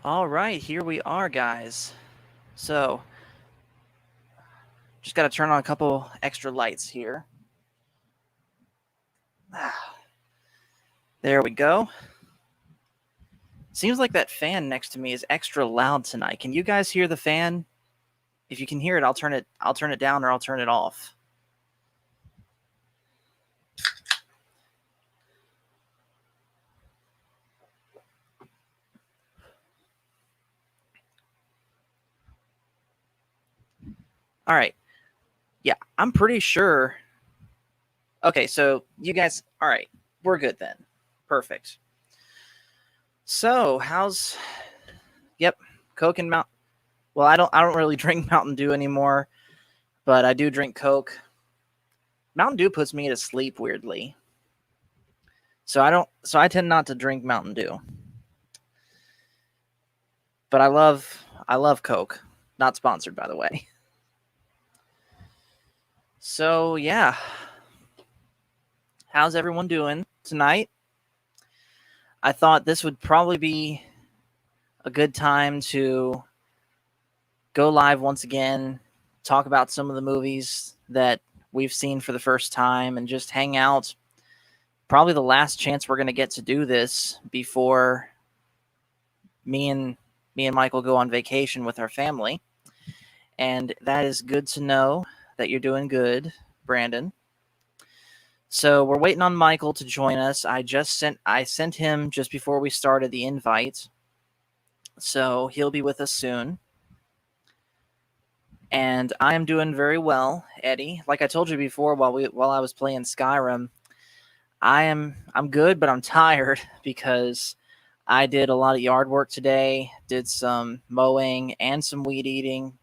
All right, here we are, guys. So, just got to turn on a couple extra lights here. There we go. Seems like that fan next to me is extra loud tonight. Can you guys hear the fan? If you can hear it, I'll turn it. I'll turn it down or I'll turn it off. All right. Yeah, I'm pretty sure. Okay, so you guys. All right, we're good then. Perfect. So, how's? Yep, Coke and Mount. Well, I don't really drink Mountain Dew anymore, but I do drink Coke. Mountain Dew puts me to sleep weirdly. So I tend not to drink Mountain Dew. But I love Coke. Not sponsored, by the way. So yeah. How's everyone doing tonight? I thought this would probably be a good time to go live once again, talk about some of the movies that we've seen for the first time and just hang out. Probably the last chance we're going to get to do this before me and Michael go on vacation with our family. And that is good to know that you're doing good, Brandon. So we're waiting on Michael to join us. I sent him just before we started the invite. So he'll be with us soon. And I am doing very well, Eddie. Like I told you before while I was playing Skyrim, I'm good, but I'm tired because I did a lot of yard work today, did some mowing and some weed eating.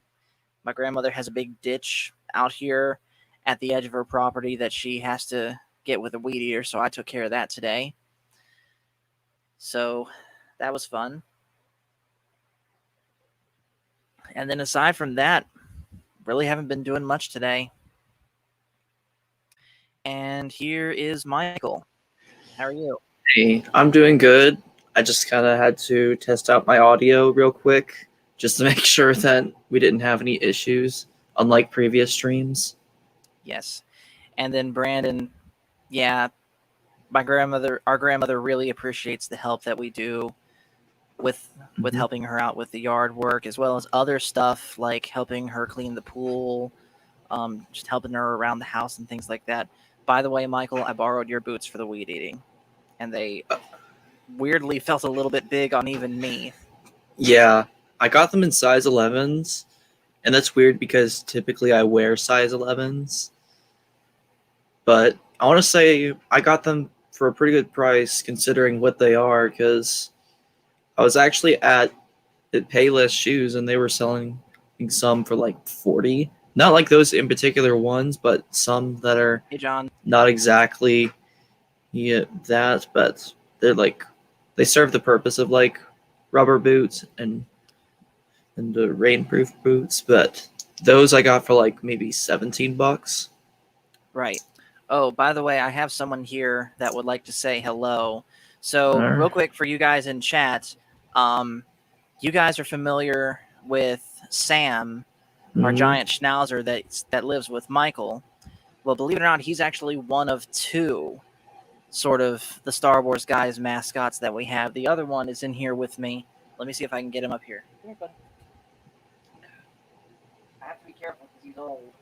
My grandmother has a big ditch out here at the edge of her property that she has to get with a weed eater, so I took care of that today. So that was fun. And then aside from that, really haven't been doing much today. And here is Michael. How are you? Hey, I'm doing good. I just kind of had to test out my audio real quick just to make sure that we didn't have any issues, unlike previous streams. Yes. And then Brandon, yeah, our grandmother really appreciates the help that we do with Mhm. helping her out with the yard work as well as other stuff like helping her clean the pool, just helping her around the house and things like that. By the way, Michael, I borrowed your boots for the weed eating, and they weirdly felt a little bit big on even me. Yeah, I got them in size 11s, and that's weird because typically I wear size 11s. But I want to say I got them for a pretty good price considering what they are because I was actually at Payless Shoes and they were selling some for like 40. Not like those in particular ones, but some that are Hey, John. not exactly that, but they're like they serve the purpose of like rubber boots and the rainproof boots. But those I got for like maybe $17. Right. Oh, by the way, I have someone here that would like to say hello. So, real Alright. quick for you guys in chat, um, you guys are familiar with Sam, our Mm-hmm. giant schnauzer that lives with Michael. Well, believe it or not, he's actually one of two sort of the Star Wars guys mascots that we have. The other one is in here with me. Let me see if I can get him up here. Come here, bud. I have to be careful because he's old.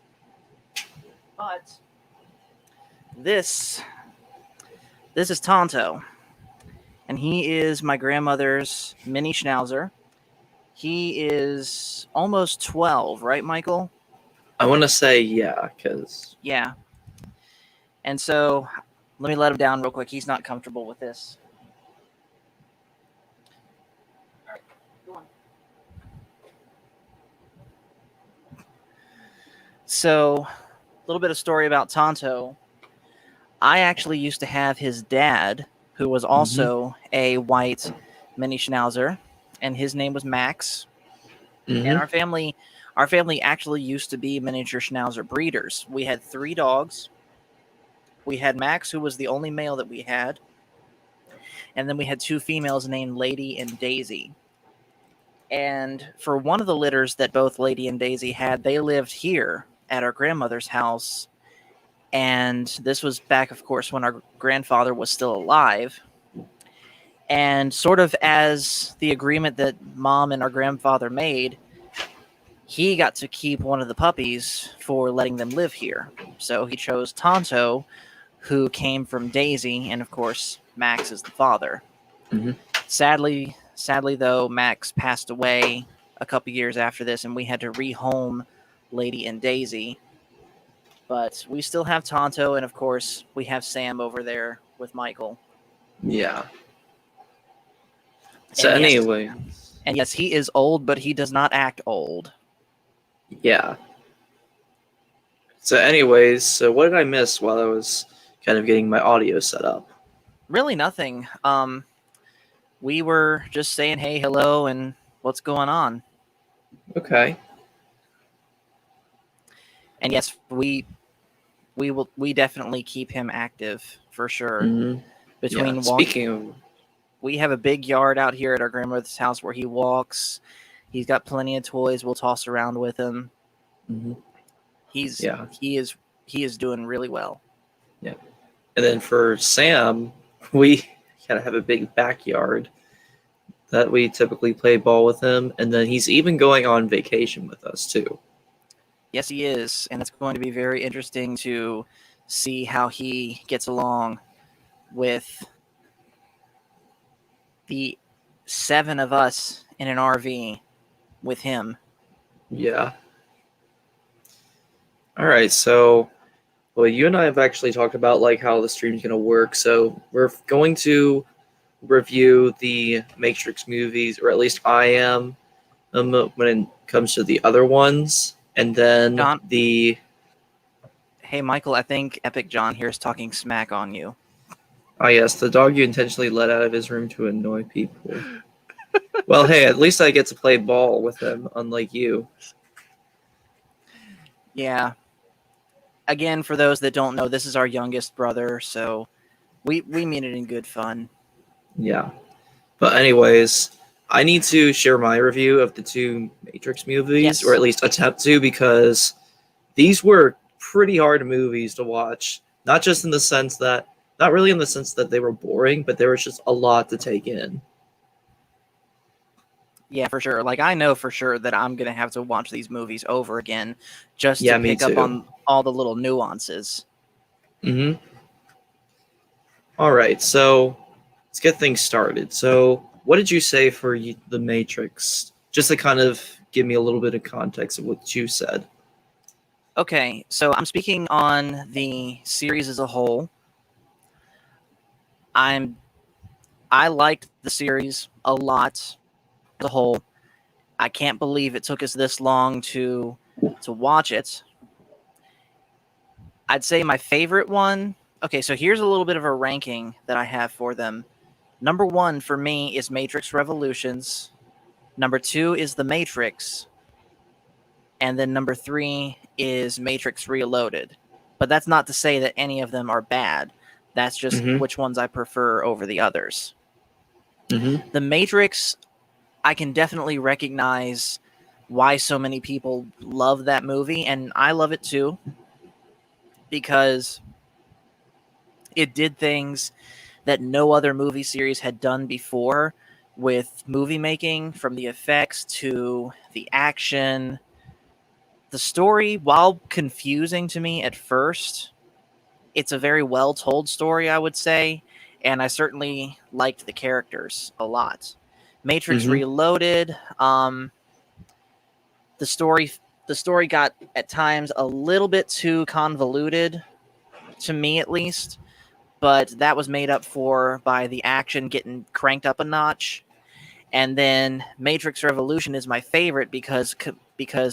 But this this is Tonto, and he is my grandmother's mini schnauzer. He is almost 12, right, Michael? I want to say yeah, because Yeah. And so let me let him down real quick. He's not comfortable with this. All right, go on. So, a little bit of story about Tonto. I actually used to have his dad, who was mm-hmm. also a white mini schnauzer, and his name was Max. And Mm-hmm. our family actually used to be miniature schnauzer breeders. We had 3 dogs. We had Max, who was the only male that we had, and then we had 2 females named Lady and Daisy. And for one of the litters that both Lady and Daisy had, they lived here at our grandmother's house. And this was back, of course, when our grandfather was still alive. And sort of as the agreement that Mom and our grandfather made, he got to keep one of the puppies for letting them live here. So he chose Tonto, who came from Daisy, and of course, Max is the father. Mm-hmm. Sadly though, Max passed away a couple years after this, and we had to rehome Lady and Daisy. But we still have Tonto, and of course, we have Sam over there with Michael. Yeah. So And yes, anyway, he is old, but he does not act old. yeah. So anyways, so what did I miss while I was kind of getting my audio set up? Really nothing. We were just saying hey, hello, and what's going on. Okay. And yes, we definitely keep him active for sure. Mm-hmm. Between Yeah. Speaking of, we have a big yard out here at our grandmother's house where he walks. He's got plenty of toys we'll toss around with him. mm-hmm. He is doing really well. Yeah. And then for Sam, we kind of have a big backyard that we typically play ball with him, and then he's even going on vacation with us too. Yes, he is, and it's going to be very interesting to see how he gets along with the 7 of us in an RV with him. Yeah. All right, so well, you and I have actually talked about like how the stream's going to work. So we're going to review the Matrix movies, or at least I am, when it comes to the other ones, and then John, the. hey Michael, I think Epic John here is talking smack on you. Oh yes, the dog you intentionally let out of his room to annoy people. Well, hey, at least I get to play ball with him, unlike you. Yeah. Again, for those that don't know, this is our youngest brother, so we mean it in good fun. Yeah. But anyways, I need to share my review of the 2 Matrix movies, Yes. or at least attempt to, because these were pretty hard movies to watch. Not just in the sense that, not really in the sense that they were boring, but there was just a lot to take in. Yeah, for sure. Like I know for sure that I'm gonna have to watch these movies over again just Yeah, to me pick up too. on all the little nuances. Mm-hmm. All right, so let's get things started. So, what did you say for the Matrix? Just to kind of give me a little bit of context of what you said. Okay, so I'm speaking on the series as a whole. I liked the series a lot as a whole. I can't believe it took us this long to watch it. I'd say my favorite one. Okay, so here's a little bit of a ranking that I have for them. Number 1 for me is Matrix Revolutions. Number 2 is The Matrix. And then number 3 is Matrix Reloaded. But that's not to say that any of them are bad. That's just which ones I prefer over the others. Mm-hmm. The Matrix, I can definitely recognize why so many people love that movie, and I love it too, because it did things that no other movie series had done before with movie making, from the effects to the action. The story, while confusing to me at first, it's a very well told story, I would say, and I certainly liked the characters a lot. Matrix Reloaded, the story got at times a little bit too convoluted, to me at least, but that was made up for by the action getting cranked up a notch. And then Matrix Revolution is my favorite because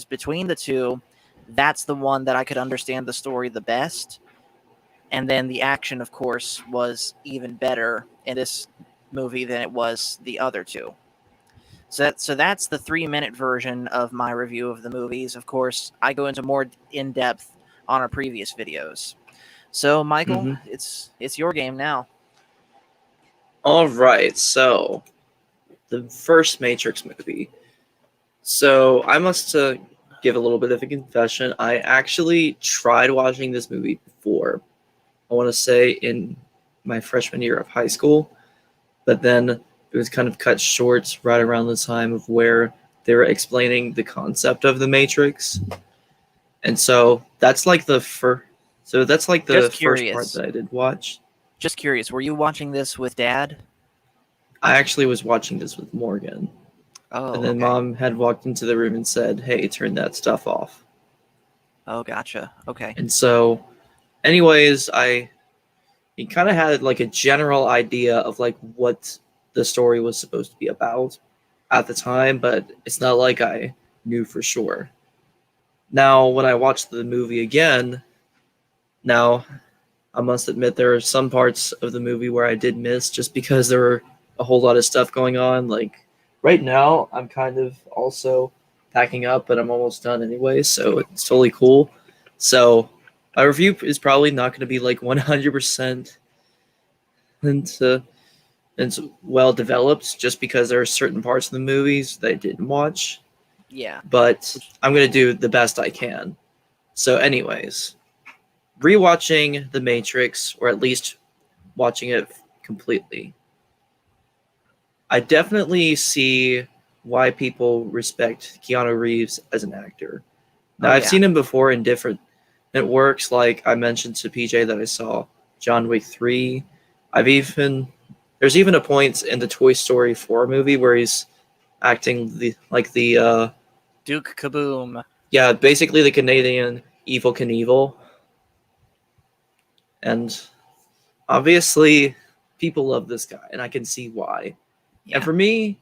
between the two, that's the one that I could understand the story the best. And then the action, of course, was even better in this movie than it was the other two. So that's the 3-minute version of my review of the movies. Of course, I go into more in depth on our previous videos. So, Michael, it's your game now. All right, so the first Matrix movie. So I must give a little bit of a confession. I actually tried watching this movie before. I want to say in my freshman year of high school, but then it was kind of cut short right around the time of where they were explaining the concept of the Matrix, and so that's like the first. So that's like the Just first part curious. that I did watch. Just curious. Were you watching this with Dad? I actually was watching this with Morgan, Oh, and then okay. Mom had walked into the room and said, "Hey, turn that stuff off." Oh, gotcha. Okay. And so, anyways, I he kind of had like a general idea of like what the story was supposed to be about at the time, but it's not like I knew for sure. Now, when I watched the movie again, now I must admit there are some parts of the movie where I did miss just because there were a whole lot of stuff going on. Like right now, I'm kind of also packing up, but I'm almost done anyway, so it's totally cool. So my review is probably not going to be like 100% into and well developed just because there are certain parts of the movies that I didn't watch, Yeah. but Which, I'm going to do the best I can. So, anyways, rewatching The Matrix, or at least watching it completely, I definitely see why people respect Keanu Reeves as an actor. Now, oh, I've yeah. seen him before in different works, like I mentioned to PJ that I saw John Wick 3. I've even there's even a point in the Toy Story 4 movie where he's acting the Duke Kaboom. yeah, basically the Canadian Evil Knievel. And obviously people love this guy and I can see why. And Yeah. for me,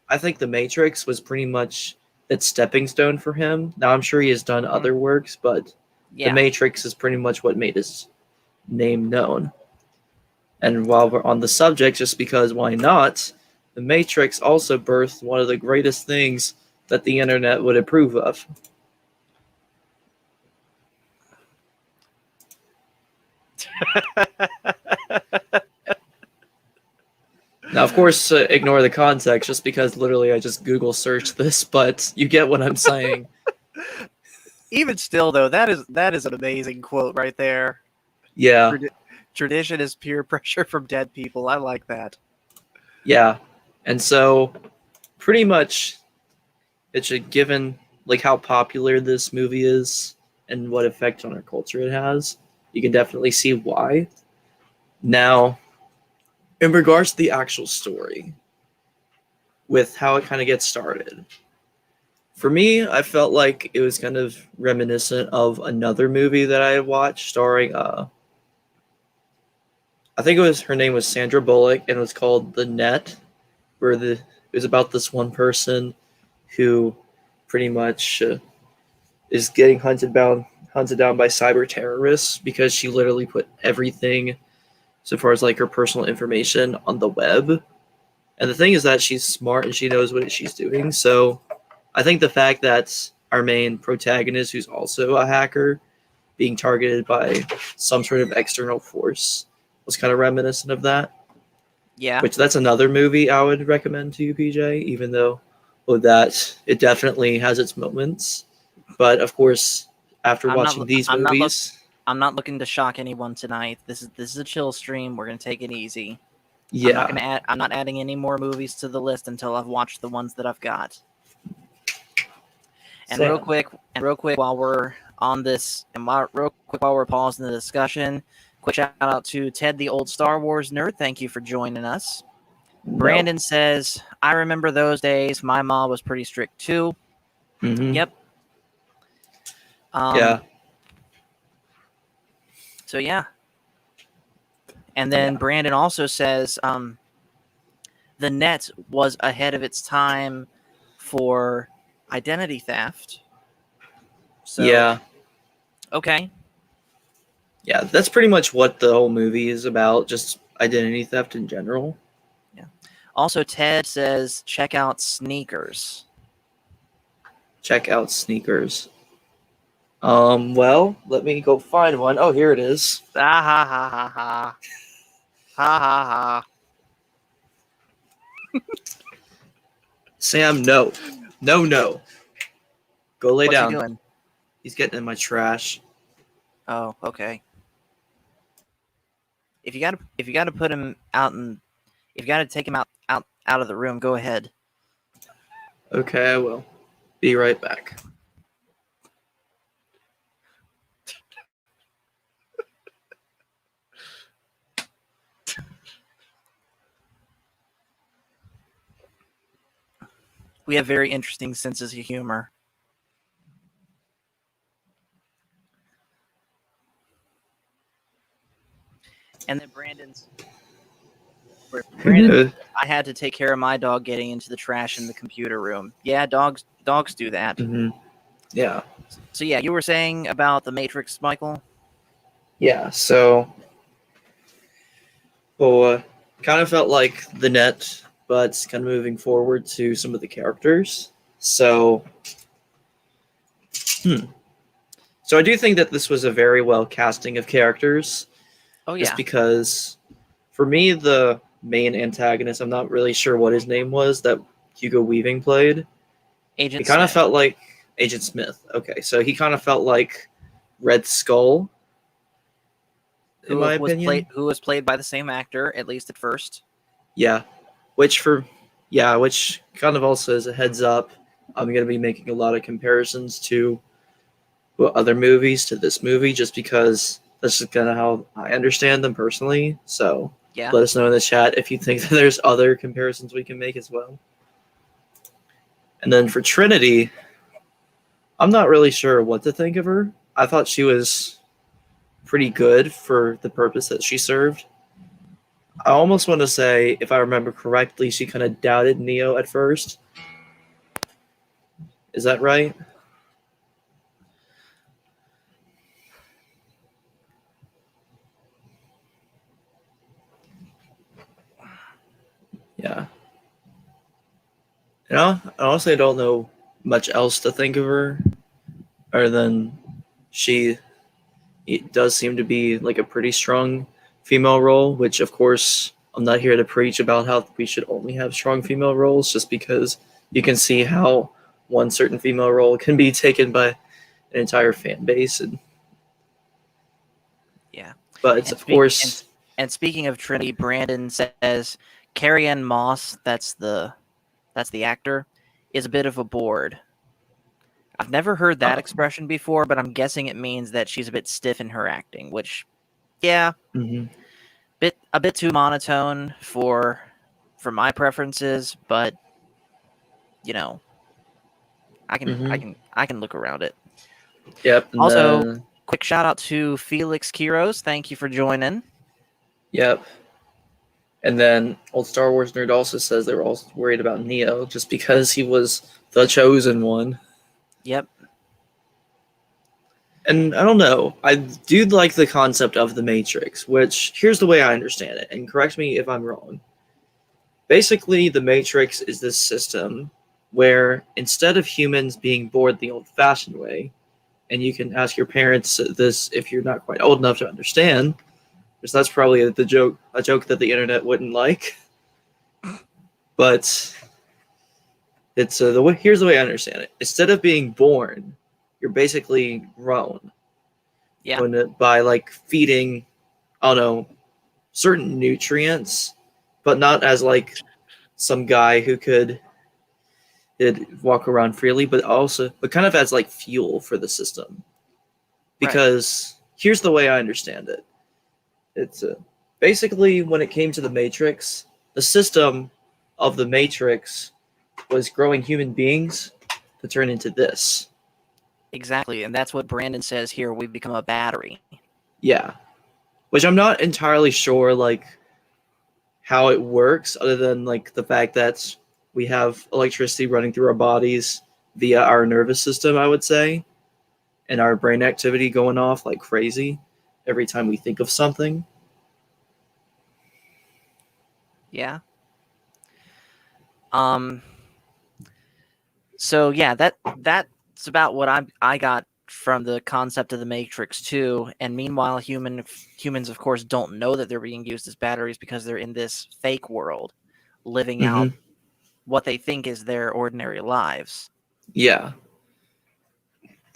I think The Matrix was pretty much that stepping stone for him. Now I'm sure he has done Mhm. other works, but The Yeah. Matrix is pretty much what made his name known. And while we're on the subject, just because why not, The Matrix also birthed one of the greatest things that the internet would approve of. Now, of course, ignore the context just because literally I just Google searched this, but you get what I'm saying. Even still, though, that is an amazing quote right there. Yeah, Tradi- Tradition is peer pressure from dead people. I like that. yeah. And so, pretty much, it's a given like how popular this movie is and what effect on our culture it has. You can definitely see why. Now, in regards to the actual story, with how it kind of gets started. For me, I felt like it was kind of reminiscent of another movie that I had watched starring I think her name was Sandra Bullock and it was called The Net, where it was about this one person who pretty much is getting hunted down by cyber terrorists because she literally put everything so far as like her personal information on the web. And the thing is that she's smart and she knows what she's doing. So I think the fact that our main protagonist, who's also a hacker, being targeted by some sort of external force, was kind of reminiscent of that. Yeah. Which that's another movie I would recommend to you, PJ. Even though, well, that it definitely has its moments, but of course, after I'm watching not. these I'm not. movies, I'm not looking to shock anyone tonight. This is a chill stream. We're gonna take it easy. yeah, I'm not adding any more movies to the list until I've watched the ones that I've got. And Sam, real quick, while we're on this, and real quick while we're pausing the discussion, quick shout out to Ted, the old Star Wars nerd. Thank you for joining us. no, Brandon says, "I remember those days. My mom was pretty strict too." mm-hmm. Yep. Yeah, So yeah. And then yeah, Brandon also says, the net was ahead of its time for identity theft. So yeah, okay. yeah. That's pretty much what the whole movie is about. Just identity theft in general. Yeah. Also, Ted says, check out Sneakers. Check out Sneakers. Well, let me go find one. Oh, here it is. Ah ha ha ha ha. Ha ha ha. Sam, no, No. Go lay What's down. he doing? He's getting in my trash. Oh, okay. If you gotta put him out and if you gotta take him out of the room, go ahead. Okay, I will. Be right back. We have very interesting senses of humor. And then Brandon, I had to take care of my dog getting into the trash in the computer room. Yeah, dogs do that. Mm-hmm. Yeah. So yeah, you were saying about the Matrix, Michael? Yeah, so kind of felt like the net, but kind of moving forward to some of the characters. So So I do think that this was a very well casting of characters. Oh yeah. Just because for me the main antagonist, I'm not really sure what his name was that Hugo Weaving played. Agent It kind of Smith. felt like Agent Smith. Okay, so he kind of felt like Red Skull. In my opinion, who was played by the same actor, at least at first. yeah. Which kind of also as a heads up, I'm gonna be making a lot of comparisons to other movies to this movie, just because that's just kind of how I understand them personally. So Yeah. let us know in the chat if you think that there's other comparisons we can make as well. And then for Trinity, I'm not really sure what to think of her. I thought she was pretty good for the purpose that she served. I almost want to say, if I remember correctly, she kind of doubted Neo at first. Is that right? Yeah. You know, I honestly don't know much else to think of her other than she it does seem to be like a pretty strong female role, which of course I'm not here to preach about how we should only have strong female roles, just because you can see how one certain female role can be taken by an entire fan base. And yeah. But of course, and speaking of Trinity, Brandon says Carrie-Anne Moss, that's the actor, is a bit of a bore. I've never heard that expression before, but I'm guessing it means that she's a bit stiff in her acting, which, yeah, a bit too monotone for my preferences, but you know, I can look around it. Yep. Also, quick shout out to Felix Quiros. Thank you for joining. Yep. And then old Star Wars nerd also says they were also worried about Neo just because he was the chosen one. Yep. And I don't know. I do like the concept of the Matrix, which here's the way I understand it, and correct me if I'm wrong. Basically, the Matrix is this system where instead of humans being born the old-fashioned way, and you can ask your parents this if you're not quite old enough to understand, because that's probably a joke that the internet wouldn't like. But it's here's the way I understand it. Instead of being born, you're basically grown. Yeah. By like feeding, I don't know, certain nutrients, but not as like some guy who could walk around freely, but kind of as like fuel for the system. Because here's the way I understand it. It's basically when it came to the Matrix, the system of the Matrix was growing human beings to turn into this. Exactly, and that's what Brandon says here. We've become a battery. Yeah, which I'm not entirely sure like how it works, other than like the fact that we have electricity running through our bodies via our nervous system, I would say, and our brain activity going off like crazy every time we think of something. Yeah. So yeah, that's about what I got from the concept of the Matrix too. And meanwhile, humans of course don't know that they're being used as batteries because they're in this fake world, living out what they think is their ordinary lives. Yeah.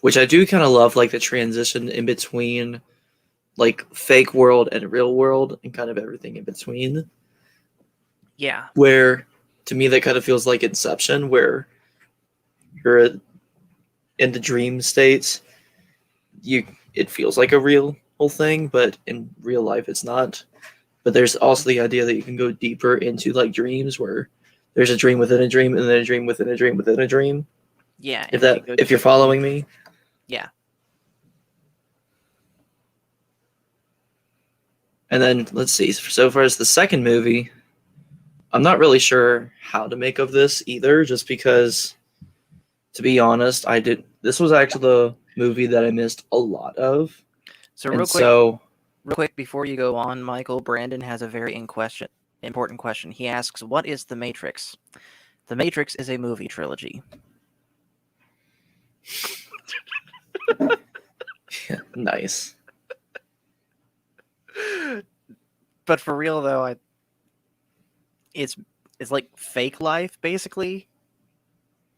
Which I do kind of love, like the transition in between, like fake world and real world, and kind of everything in between. Yeah. Where, to me, that kind of feels like Inception, where you're in the dream states. It feels like a real whole thing, but in real life, it's not. But there's also the idea that you can go deeper into like dreams, where there's a dream within a dream, and then a dream within a dream within a dream. Yeah. If And if you that, go if you're deep, following me. yeah. And then let's see. So far as the second movie, I'm not really sure how to make of this either, just because, to be honest, I did. This was actually the movie that I missed a lot of, So and so real quick before you go on, Michael, Brandon has a very important question. He asks, "What is The Matrix?" The Matrix is a movie trilogy. yeah, nice. But for real though, it's like fake life basically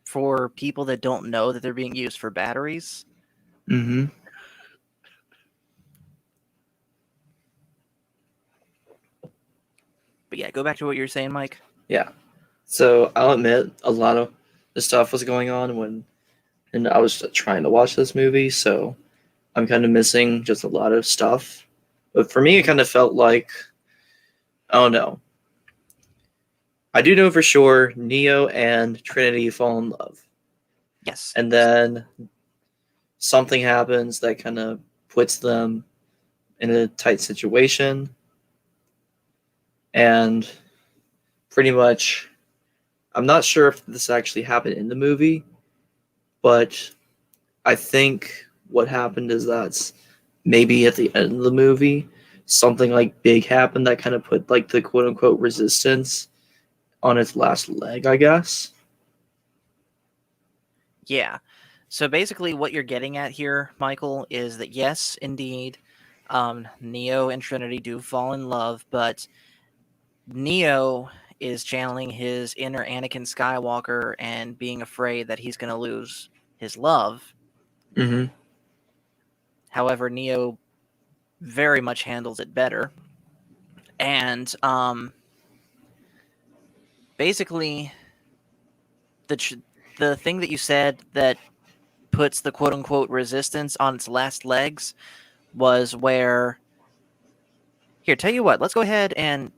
for people that don't know that they're being used for batteries. Mm-hmm. But yeah, go back to what you were saying, Mike. Yeah. So I'll admit a lot of the stuff was going on and I was trying to watch this movie, so I'm kind of missing just a lot of stuff. But for me, it kind of felt like, oh no. I do know for sure Neo and Trinity fall in love. Yes. And then something happens that kind of puts them in a tight situation. And pretty much, I'm not sure if this actually happened in the movie, but I think what happened is that maybe at the end of the movie, something like big happened that kind of put like the quote unquote resistance on its last leg, I guess. Yeah. So basically, what you're getting at here, Michael, is that yes, indeed, Neo and Trinity do fall in love, but Neo is channeling his inner Anakin Skywalker and being afraid that he's going to lose his love. Mm-hmm. However, Neo very much handles it better. And basically, the thing that you said that puts the quote unquote resistance on its last legs was where. Here, tell you what, let's go ahead and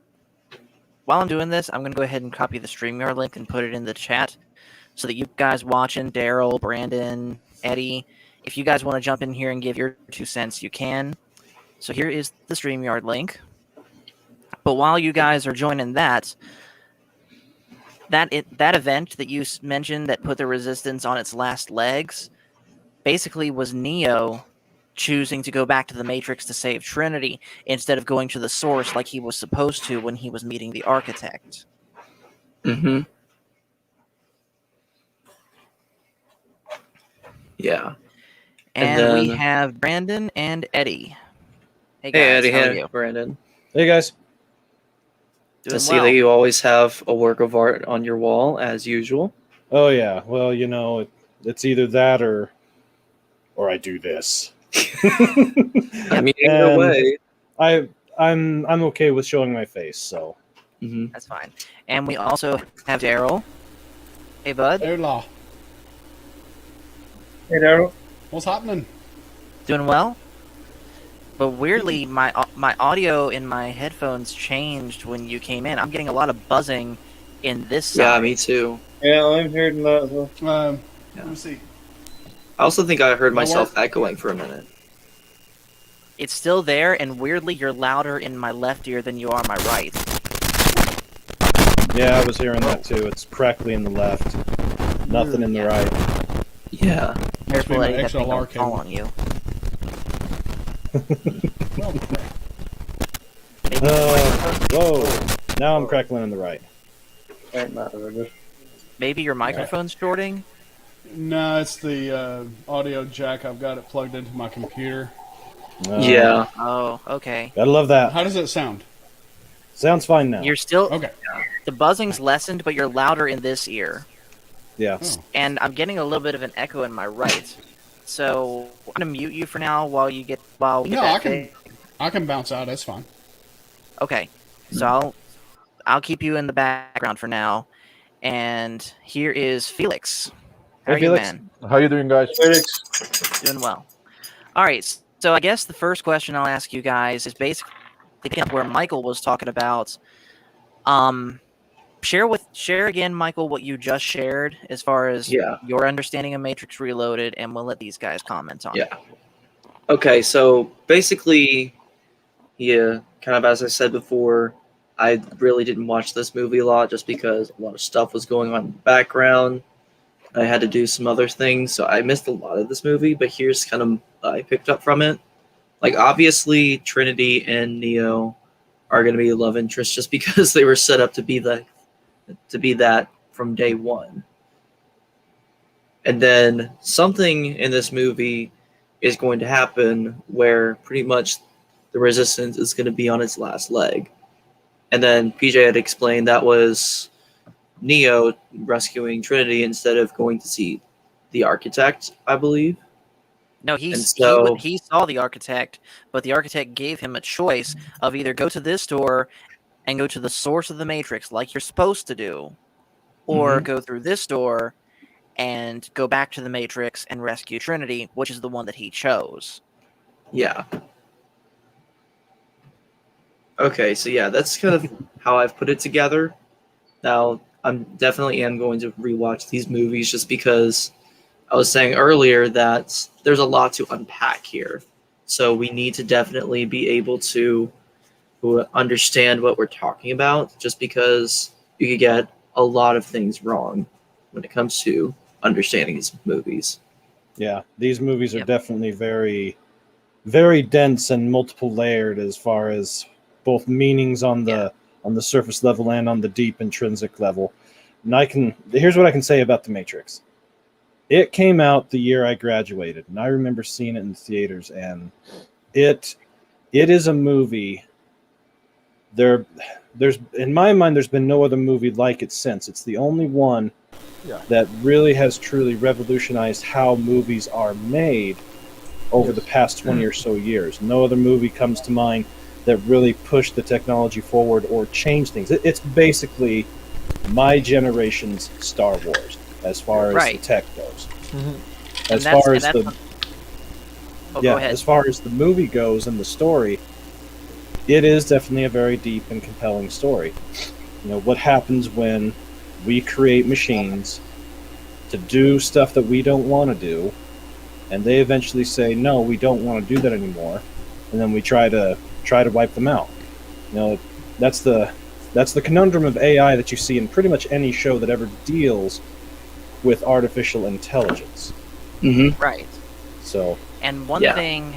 while I'm doing this, I'm going to go ahead and copy the StreamYard link and put it in the chat so that you guys watching, Daryl, Brandon, Eddie, if you guys want to jump in here and give your 2 cents, you can. So here is the StreamYard link. But while you guys are joining that event that you mentioned that put the resistance on its last legs basically was Neo choosing to go back to the Matrix to save Trinity instead of going to the source like he was supposed to when he was meeting the architect. Mm-hmm. Yeah. And then, we have Brandon and Eddie. Hey guys, hey Eddie, how are hey you? Brandon. Hey guys. Doing I see well. that you always have a work of art on your wall, as usual. Oh yeah. Well, you know, it's either that or I do this. I mean, either And way. I'm okay with showing my face, so. Mm-hmm. That's fine. And we also have Daryl. Hey bud. Hola. Hey, Daryl. What's happening? Doing well? But weirdly, my audio in my headphones changed when you came in. I'm getting a lot of buzzing in this side. Yeah, me too. Yeah, I'm hearing that as well. Let me see. I also think I heard My myself work- echoing for a minute. It's still there, and weirdly, you're louder in my left ear than you are my right. Yeah, I was hearing that too. It's crackly in the left. Nothing in the Yeah. right. Yeah. Careful, my Eddie, that thing XLR don't fall cable. on you. Well, Maybe Whoa. Now I'm crackling in the right. Ain't that good. maybe your microphone's shorting? no, it's the audio jack. I've got it plugged into my computer. Yeah. Oh, okay. Gotta love that. How does it sound? Sounds fine now. You're still... Okay. The buzzing's lessened, but you're louder in this ear. Yeah. Oh. and I'm getting a little bit of an echo in my right. So I'm gonna mute you for now while we get No, that fixed. I can bounce out. That's fine. Okay, so I'll keep you in the background for now. And here is Felix. How Hey, are you, Felix. man? How you doing, guys? Felix, Doing well. All right. So I guess the first question I'll ask you guys is basically picking up where Michael was talking about. Um, share again, Michael, what you just shared as far as Yeah. your understanding of Matrix Reloaded, and we'll let these guys comment on it. Yeah. Okay, so basically, yeah, kind of as I said before, I really didn't watch this movie a lot just because a lot of stuff was going on in the background. I had to do some other things, so I missed a lot of this movie, but here's kind of what I picked up from it. Like, obviously, Trinity and Neo are going to be love interests just because they were set up to be that from day one. And then something in this movie is going to happen where pretty much the resistance is going to be on its last leg. And then PJ had explained that was Neo rescuing Trinity instead of going to see the architect, I believe. No, And so, he saw the architect, but the architect gave him a choice of either go to this door and go to the source of the Matrix like you're supposed to do, or go through this door and go back to the Matrix and rescue Trinity, which is the one that he chose. yeah. Okay, so yeah, that's kind of how I've put it together. Now, I'm definitely am going to rewatch these movies just because I was saying earlier that there's a lot to unpack here. So we need to definitely be able to understand what we're talking about just because you could get a lot of things wrong when it comes to understanding these movies. Yeah, these movies are Yep. definitely very, very dense and multiple layered as far as both meanings on the surface level and on the deep intrinsic level. And here's what I can say about The Matrix. It came out the year I graduated, and I remember seeing it in the theaters, and it is a movie. There's in my mind, there's been no other movie like it since. It's the only one that really has truly revolutionized how movies are made over the past 20 or so years. No other movie comes to mind that really pushed the technology forward or changed things. It's basically my generation's Star Wars as far as Right. the tech goes. And As that's- far and as that's the Oh, go ahead. as far as the movie goes and the story, it is definitely a very deep and compelling story. You know, what happens when we create machines to do stuff that we don't want to do, and they eventually say, no, we don't want to do that anymore, and then we try to wipe them out. You know, that's the conundrum of AI that you see in pretty much any show that ever deals with artificial intelligence. Mm-hmm. Right. So, And one thing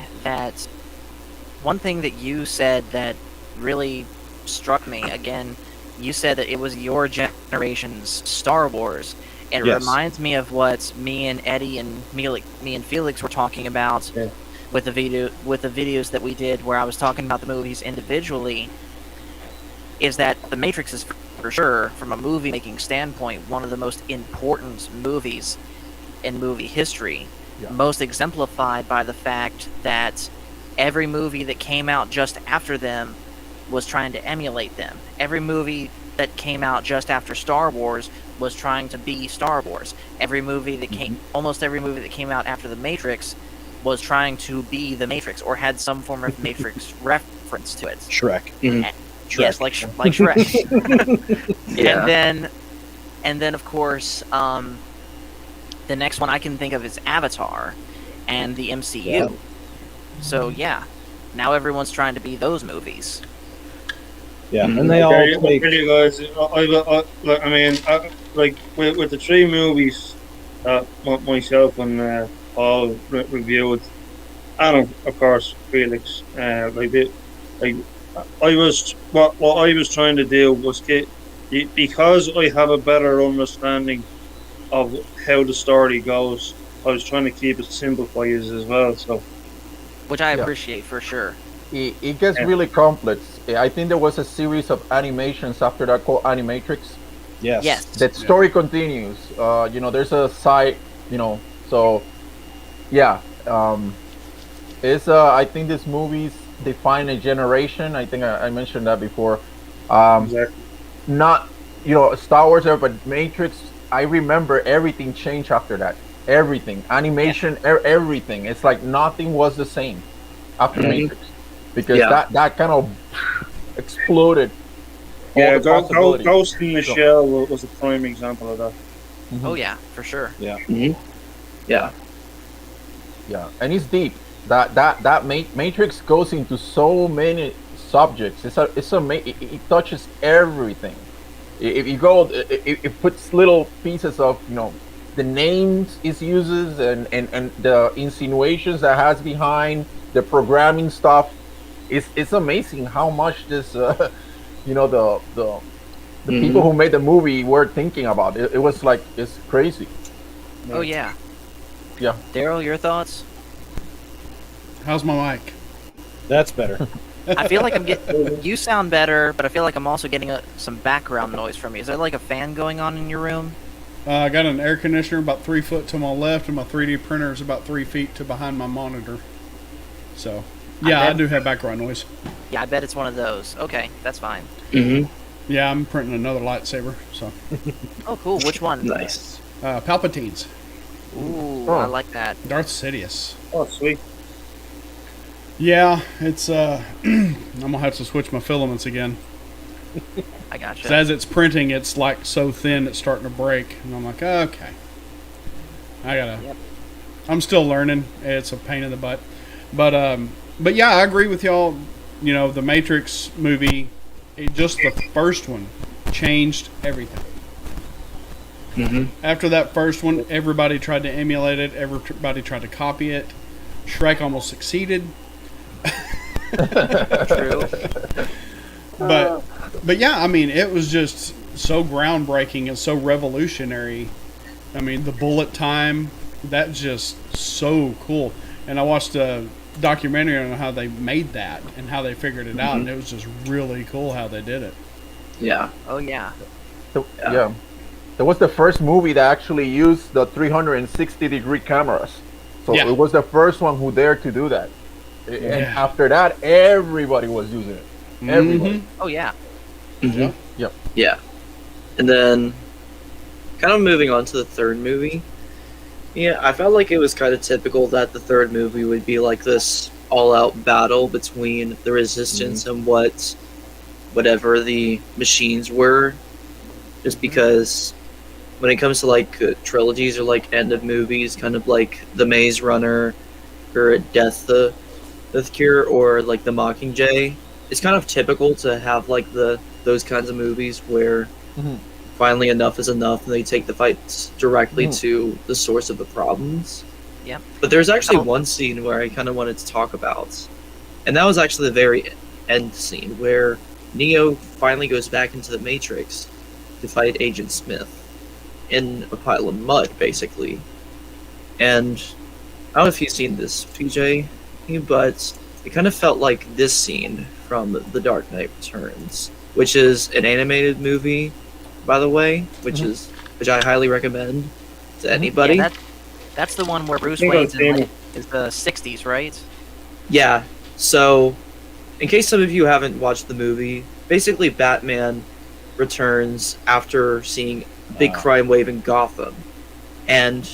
that you said that really struck me, again, you said that it was your generation's Star Wars. It Yes. reminds me of what me and Eddie and me and Felix were talking about Yeah. with the videos that we did where I was talking about the movies individually, is that The Matrix is for sure, from a movie making standpoint, one of the most important movies in movie history. Yeah. Most exemplified by the fact that every movie that came out just after them was trying to emulate them. Every movie that came out just after Star Wars was trying to be Star Wars. Almost every movie that came out after The Matrix was trying to be The Matrix or had some form of Matrix reference to it. Shrek. Mhm. Yes, like Shrek. Yeah. And then of course, the next one I can think of is Avatar and the MCU. Yeah. So yeah, now everyone's trying to be those movies. Yeah, and they all take... Okay, you guys, with the three movies that myself and Paul reviewed, and of course Felix, what I was trying to do was because I have a better understanding of how the story goes. I was trying to keep it simple for you as well. So, Which I Yeah. appreciate for sure. It gets Yeah. really complex. I think there was a series of animations after that called Animatrix, Yes. Yes. The story continues. There's a side. So yeah. It's I think this movie's define a generation. I think I mentioned that before. Exactly. Not Star Wars era, but Matrix. I remember everything changed after that. Everything, animation, everything. It's like nothing was the same after Matrix, because that kind of exploded all Yeah, the possibilities. Ghost in the Shell was a prime example of that. Oh yeah, for sure. Yeah. Yeah. Yeah, and it's deep. That Matrix goes into so many subjects. It touches everything. If you go, it puts little pieces of the names it uses, and the insinuations that has behind the programming stuff. It's amazing how much this the people who made the movie were thinking about it. It was like, it's crazy. Oh yeah. Yeah. Daryl, your thoughts? How's my mic? That's better. I feel like I'm getting. You sound better, but I feel like I'm also getting some background noise from you. Is there like a fan going on in your room? I got an air conditioner about 3 foot to my left, and my 3D printer is about 3 feet to behind my monitor. So, yeah, I do have background noise. Yeah, I bet it's one of those. Okay, that's fine. Yeah, I'm printing another lightsaber. So. Oh, cool. Which one? Nice. Palpatine's. Ooh, I like that. Darth Sidious. Oh, sweet. Yeah, it's I'm gonna have to switch my filaments again. I gotcha. 'Cause as it's printing, it's like so thin it's starting to break, and I'm like, okay, I gotta. Yep. I'm still learning. It's a pain in the butt, but yeah, I agree with y'all. The Matrix movie, just the first one, changed everything. After that first one, everybody tried to emulate it. Everybody tried to copy it. Shrek almost succeeded. True. But yeah, I mean, it was just so groundbreaking and so revolutionary. I mean, the bullet time, that's just so cool. And I watched a documentary on how they made that and how they figured it out, and it was just really cool how they did it. Yeah. Oh yeah. Yeah. That was the first movie that actually used the 360-degree cameras. So Yeah. it was the first one who dared to do that. And after that, everybody was using it. Everybody. Oh yeah. Yep. Yeah. And then, kind of moving on to the third movie. Yeah, I felt like it was kind of typical that the third movie would be like this all-out battle between the Resistance and whatever the machines were. Just because when it comes to like trilogies or like end of movies, kind of like The Maze Runner or Death the Cure or like The Mockingjay, it's kind of typical to have like those kinds of movies where finally enough is enough and they take the fights directly to the source of the problems. Yep. But there's actually one scene where I kind of wanted to talk about, and that was actually the very end scene where Neo finally goes back into the Matrix to fight Agent Smith in a pile of mud, basically. And I don't know if you've seen this, PJ, but it kind of felt like this scene from The Dark Knight Returns, which is an animated movie, by the way, which I highly recommend to anybody. Yeah, that's the one where Bruce Wayne's in like, is the 60s, right? Yeah. So, in case some of you haven't watched the movie, basically Batman returns after seeing a big crime wave in Gotham, and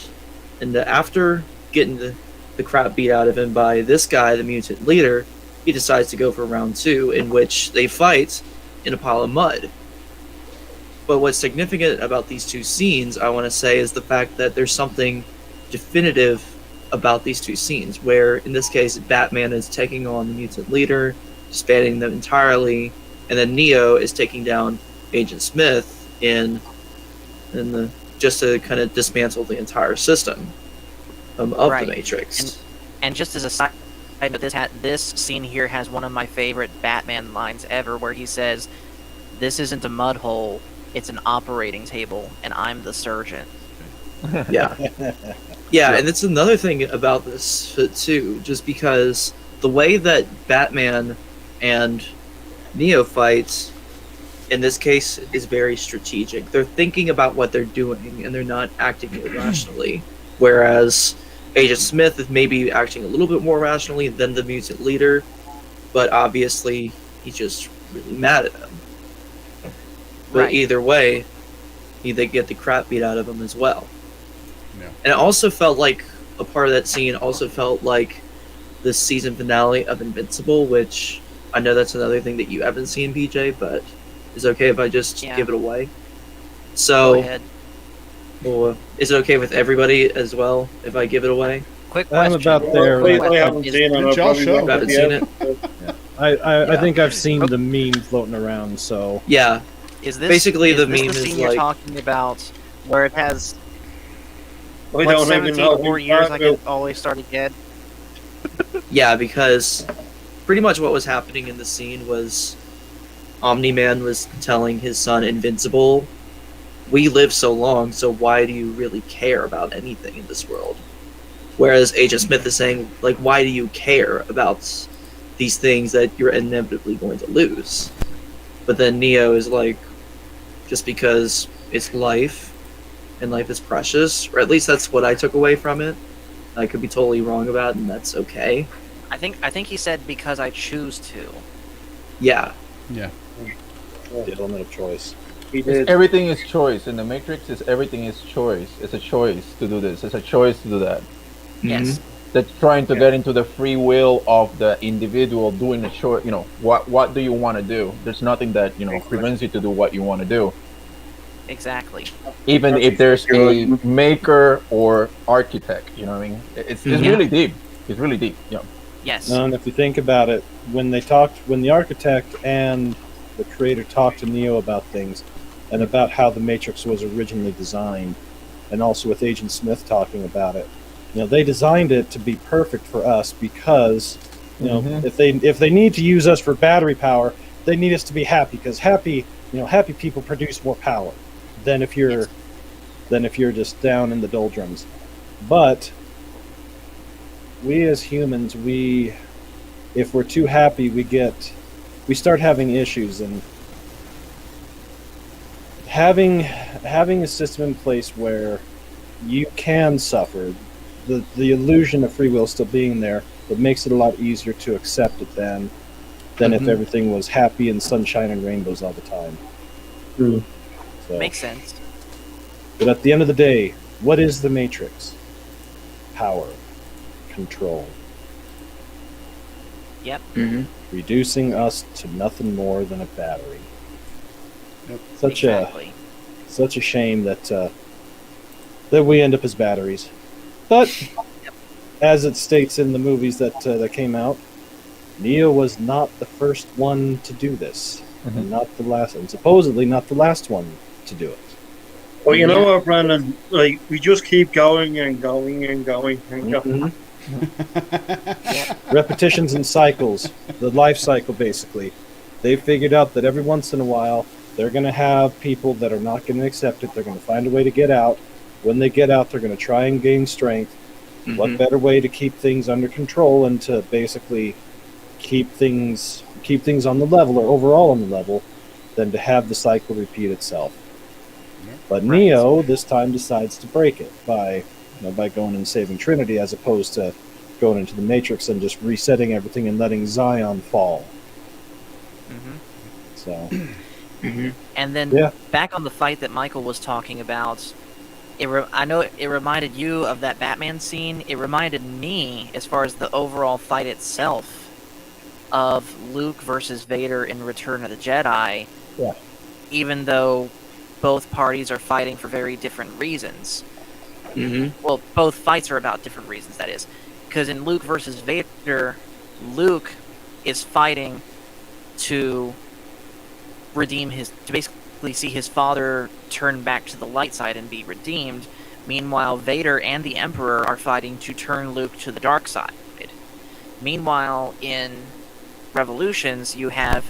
after getting the crap beat out of him by this guy, the mutant leader, he decides to go for round 2, in which they fight in a pile of mud. But what's significant about these two scenes, I want to say, is the fact that there's something definitive about these two scenes, where in this case Batman is taking on the mutant leader, disbanding them entirely, and then Neo is taking down Agent Smith just to kind of dismantle the entire system of the Matrix. And just as a side note, this scene here has one of my favorite Batman lines ever, where he says, "This isn't a mud hole, it's an operating table, and I'm the surgeon." Yeah. Yeah, and it's another thing about this too, just because the way that Batman and Neo fights, in this case is very strategic. They're thinking about what they're doing and they're not acting irrationally. Whereas Agent Smith is maybe acting a little bit more rationally than the mutant leader, but obviously he's just really mad at him. But Right. either way, they get the crap beat out of him as well. Yeah. And it also felt like a part of that scene also felt like the season finale of Invincible, which I know that's another thing that you haven't seen, PJ, but is it okay if I just Yeah. give it away? Go So, ahead. well, is it okay with everybody as well if I give it away? Quick I'm question. about there. Quick I question. haven't Is- seen it. I'll Good probably show. look at Haven't the seen end. I Yeah. think I've seen the meme floating around. So Yeah, Is this Basically, is the this meme the is scene you're like- talking about where it has I what, don't even 17 know more who years I Marvel- could always start again? yeah, because pretty much what was happening in the scene was Omni-Man was telling his son Invincible, we live so long, so why do you really care about anything in this world? Whereas Agent Smith is saying, like, why do you care about these things that you're inevitably going to lose? But then Neo is like, just because it's life, and life is precious, or at least that's what I took away from it. I could be totally wrong about it, and that's okay. I think he said because I choose to. Yeah, Yeah. the element of choice. He did. Everything is choice. In the Matrix, is everything is choice. It's a choice to do this. It's a choice to do that. Yes. They're trying to get into the free will of the individual doing a choice. You know, what do you want to do? There's nothing that prevents you to do what you want to do, Exactly. even if there's a maker or architect. You know what I mean? It's Yeah. really deep. It's really deep. Yeah. Yes. And if you think about it, when the architect and the creator talked to Neo about things, and about how the Matrix was originally designed, and also with Agent Smith talking about it, they designed it to be perfect for us because, Mhm. if they need to use us for battery power, they need us to be happy because happy people produce more power than if you're just down in the doldrums. But we as humans, if we're too happy, we start having issues, and having a system in place where you can suffer, the illusion of free will still being there, it makes it a lot easier to accept it than if everything was happy and sunshine and rainbows all the time. True. So, Makes sense. but at the end of the day, what is the Matrix? Power, control, Yep. Mm-hmm. reducing us to nothing more than a battery. Yep. Exactly. Such a shame that we end up as batteries. But as it states in the movies that came out, Neo was not the first one to do this, and not the last, and supposedly not the last one to do it. Well, you know what, Brandon? Like, we just keep going and going and going and going. Repetitions and cycles, the life cycle basically. They figured out that every once in a while they're going to have people that are not going to accept it. They're going to find a way to get out. When they get out, they're going to try and gain strength. What better way to keep things under control and to basically keep things on the level, or overall on the level, than to have the cycle repeat itself? But Neo this time decides to break it by going and saving Trinity, as opposed to going into the Matrix and just resetting everything and letting Zion fall. Hmm. So And then Yeah. back on the fight that Michael was talking about, I know it reminded you of that Batman scene. It reminded me, as far as the overall fight itself, of Luke versus Vader in Return of the Jedi. Yeah. Even though both parties are fighting for very different reasons. Mm-hmm. Well, both fights are about different reasons, that is. Because in Luke versus Vader, Luke is fighting to basically see his father turn back to the light side and be redeemed. Meanwhile, Vader and the Emperor are fighting to turn Luke to the dark side. Meanwhile, in Revolutions, you have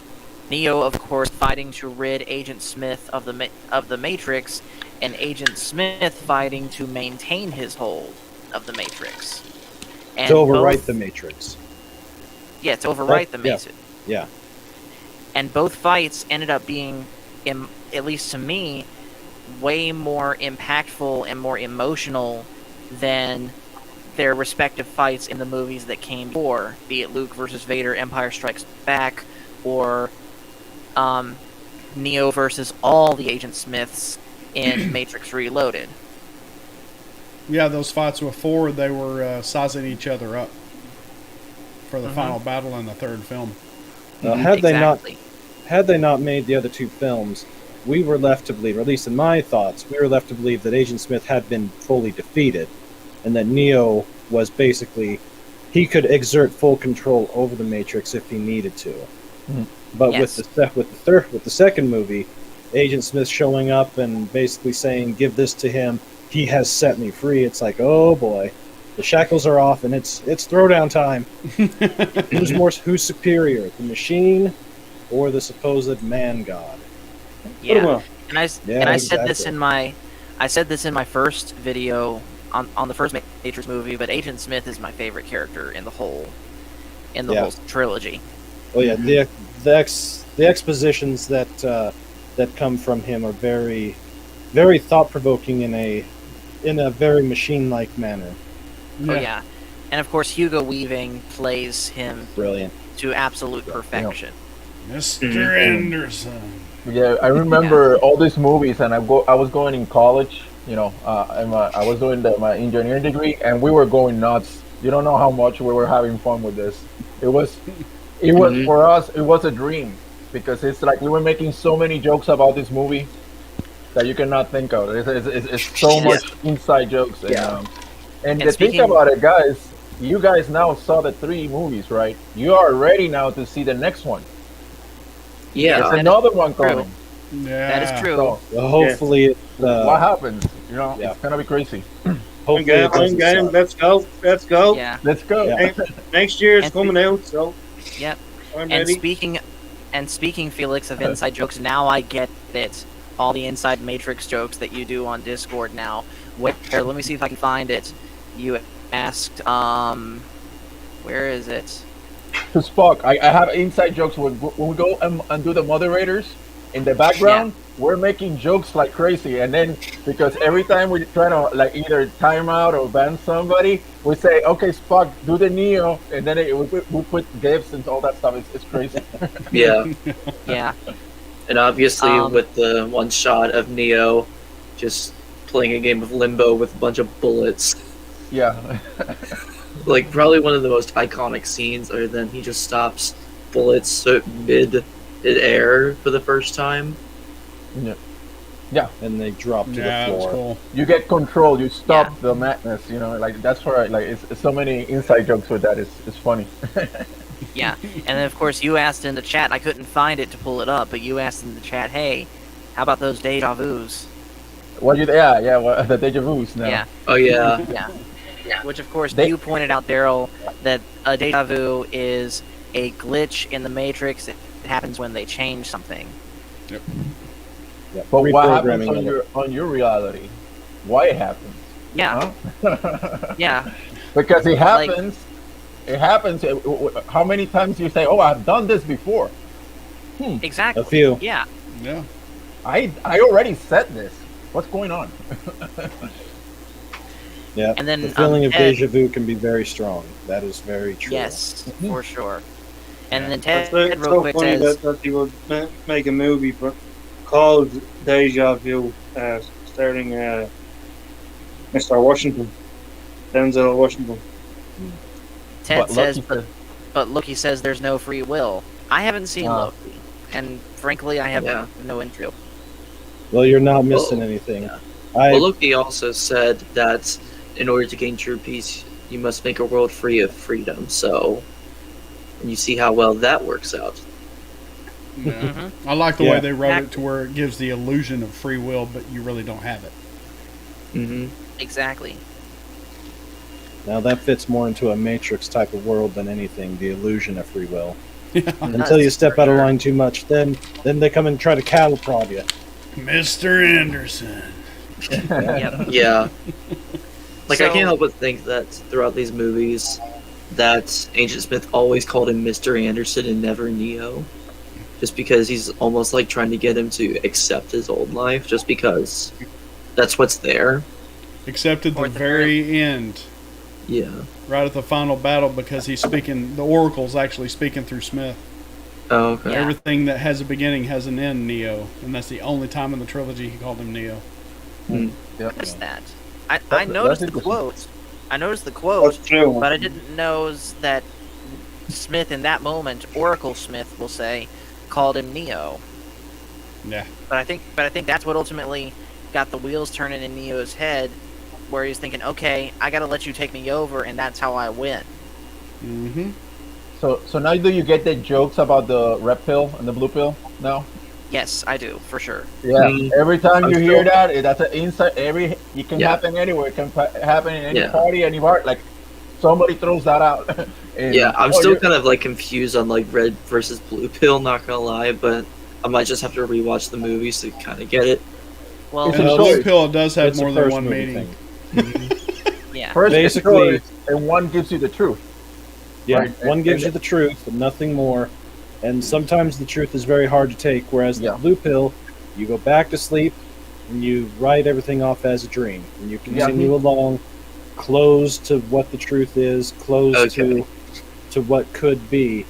Neo, of course, fighting to rid Agent Smith of the Matrix, and Agent Smith fighting to maintain his hold of the Matrix. And to overwrite both- the Matrix. Yeah, to overwrite the Yeah. Matrix. Yeah. And both fights ended up being at least to me, way more impactful and more emotional than their respective fights in the movies that came before, be it Luke versus Vader, Empire Strikes Back, or Neo versus all the Agent Smiths in Matrix Reloaded. Yeah, those fights before they were sizing each other up for the final battle in the third film. Had Exactly. they not made the other two films, we were left to believe, or at least in my thoughts, we were left to believe that Agent Smith had been fully defeated, and that Neo was basically, he could exert full control over the Matrix if he needed to. Mhm. But Yes. with the second movie, Agent Smith showing up and basically saying, "Give this to him. He has set me free." It's like, oh boy, the shackles are off, and it's throwdown time. Who's superior, the machine or the supposed man god? Yeah. Well, And I said this exactly. I said this in my first video on the first Matrix movie, but Agent Smith is my favorite character in the whole whole trilogy. Oh yeah, the expositions that come from him are very, very thought provoking in a very machine like manner. Oh yeah. And of course Hugo Weaving plays him Brilliant. to absolute perfection. Mr. Anderson. Yeah, I remember all these movies, and I was going in college. You know, I was doing my engineering degree, and we were going nuts. You don't know how much we were having fun with this. It was for us. It was a dream because it's like we were making so many jokes about this movie that you cannot think of. It's so much inside jokes. And the thing about it, guys, you guys now saw the 3 movies, right? You are ready now to see the next one. Yeah. There's another one coming. Yeah. That is true. So, Well, hopefully, what happens? You know, Yeah. it's gonna be crazy. I'm game. Let's go. Let's go. Yeah. Let's go. Yeah. Next year it's And coming out, so Yep. I'm And ready. speaking, Felix, of inside jokes, now I get it. All the inside Matrix jokes that you do on Discord now. Where, let me see if I can find it. You asked, where is it? To Spock, I have inside jokes when we go and do the moderators in the background. We're making jokes like crazy, and then because every time we try to like either time out or ban somebody, we say, "Okay, Spock, do the Neo," and then we put gifs and all that stuff. It's crazy. Yeah. Yeah. And obviously, Um, with the one shot of Neo just playing a game of Limbo with a bunch of bullets, Yeah. like probably one of the most iconic scenes, other than he just stops bullets mid-air for the first time. and they drop to Yeah, the that was floor. cool. You get control. You stop the madness. You know, like that's where like it's so many inside jokes with that. It's funny. Yeah. And then, of course, you asked in the chat, I couldn't find it to pull it up, but you asked in the chat, hey, how about those deja vus? What you? Yeah. Well, the deja vu's now. Yeah. Oh yeah. Yeah. Which, of course, They- you pointed out, Daryl, that a deja vu is a glitch in the Matrix. It happens when they change something. Yeah, But what happens reprogramming of it. on your reality? Why it happens? Yeah. Huh? Yeah. Because it Like- happens. It happens. How many times you say, "Oh, I've done this before"? Exactly. A few. Yeah. Yeah. I already said this. What's going on? Yeah, And then, the feeling of Ted- deja vu can be very strong. That is very true. Yes, for sure. And then It's Ted, so, real so quick, funny says, that they would make a movie called Deja Vu, starring Mr. Washington, Denzel Washington. Ted But says, Lucky but, but Loki says there's no free will. I haven't seen Loki, and frankly, I have Yeah. no interest. Well, you're not missing Well, anything. yeah. I Well, Loki also said that in order to gain true peace, you must make a world free of freedom. So, and you see how well that works out. Yeah. Mm-hmm. I like the Yeah. way they wrote it to where it gives the illusion of free will, but you really don't have it. Mm-hmm. Exactly. now that fits more into a Matrix type of world than anything. The illusion of free will. It Until you does, step for out of sure. line too much, then they come and try to cattle prod you. Mr. Anderson. Yep. Yeah. Like, I So- can't help but think that throughout these movies, that Agent Smith always called him Mr. Anderson and never Neo. just because he's almost like trying to get him to accept his old life, just because that's what's there. Except at Or the at the very end, Yeah. right at the final battle, because he's speaking. The Oracle's actually speaking through Smith. Oh, okay. Yeah. Everything that has a beginning has an end, Neo, and that's the only time in the trilogy he called him Neo. Yeah. Noticed that. I That's noticed the interesting. quote. I noticed the quote, That's true. but I didn't know that Smith in that moment, Oracle Smith will say, called him Neo. Yeah. But I think that's what ultimately got the wheels turning in Neo's head, where he's thinking, okay, I gotta let you take me over, and that's how I win. Mm-hmm. So now do you get the jokes about the red pill and the blue pill now? Yes, I do, for sure. Yeah. Every time I'm you still- hear that, that's an inside. It can Yeah. happen anywhere. It can happen in any Yeah. party, any bar. Like somebody throws that out. And, Yeah, I'm oh, still you're- kind of like confused on like red versus blue pill, not gonna lie, but I might just have to rewatch the movies to kind of get it. Well, It's And a the blue choice. pill does have It's a more than first one movie meaning. thing. yeah. First it's Basically- choice, and one gives you the truth. Yeah, Right. one gives you the truth, but nothing more. And sometimes the truth is very hard to take. Whereas Yeah. the blue pill, you go back to sleep and you write everything off as a dream, and you continue along, closed to what the truth is, closed Okay. to what could be.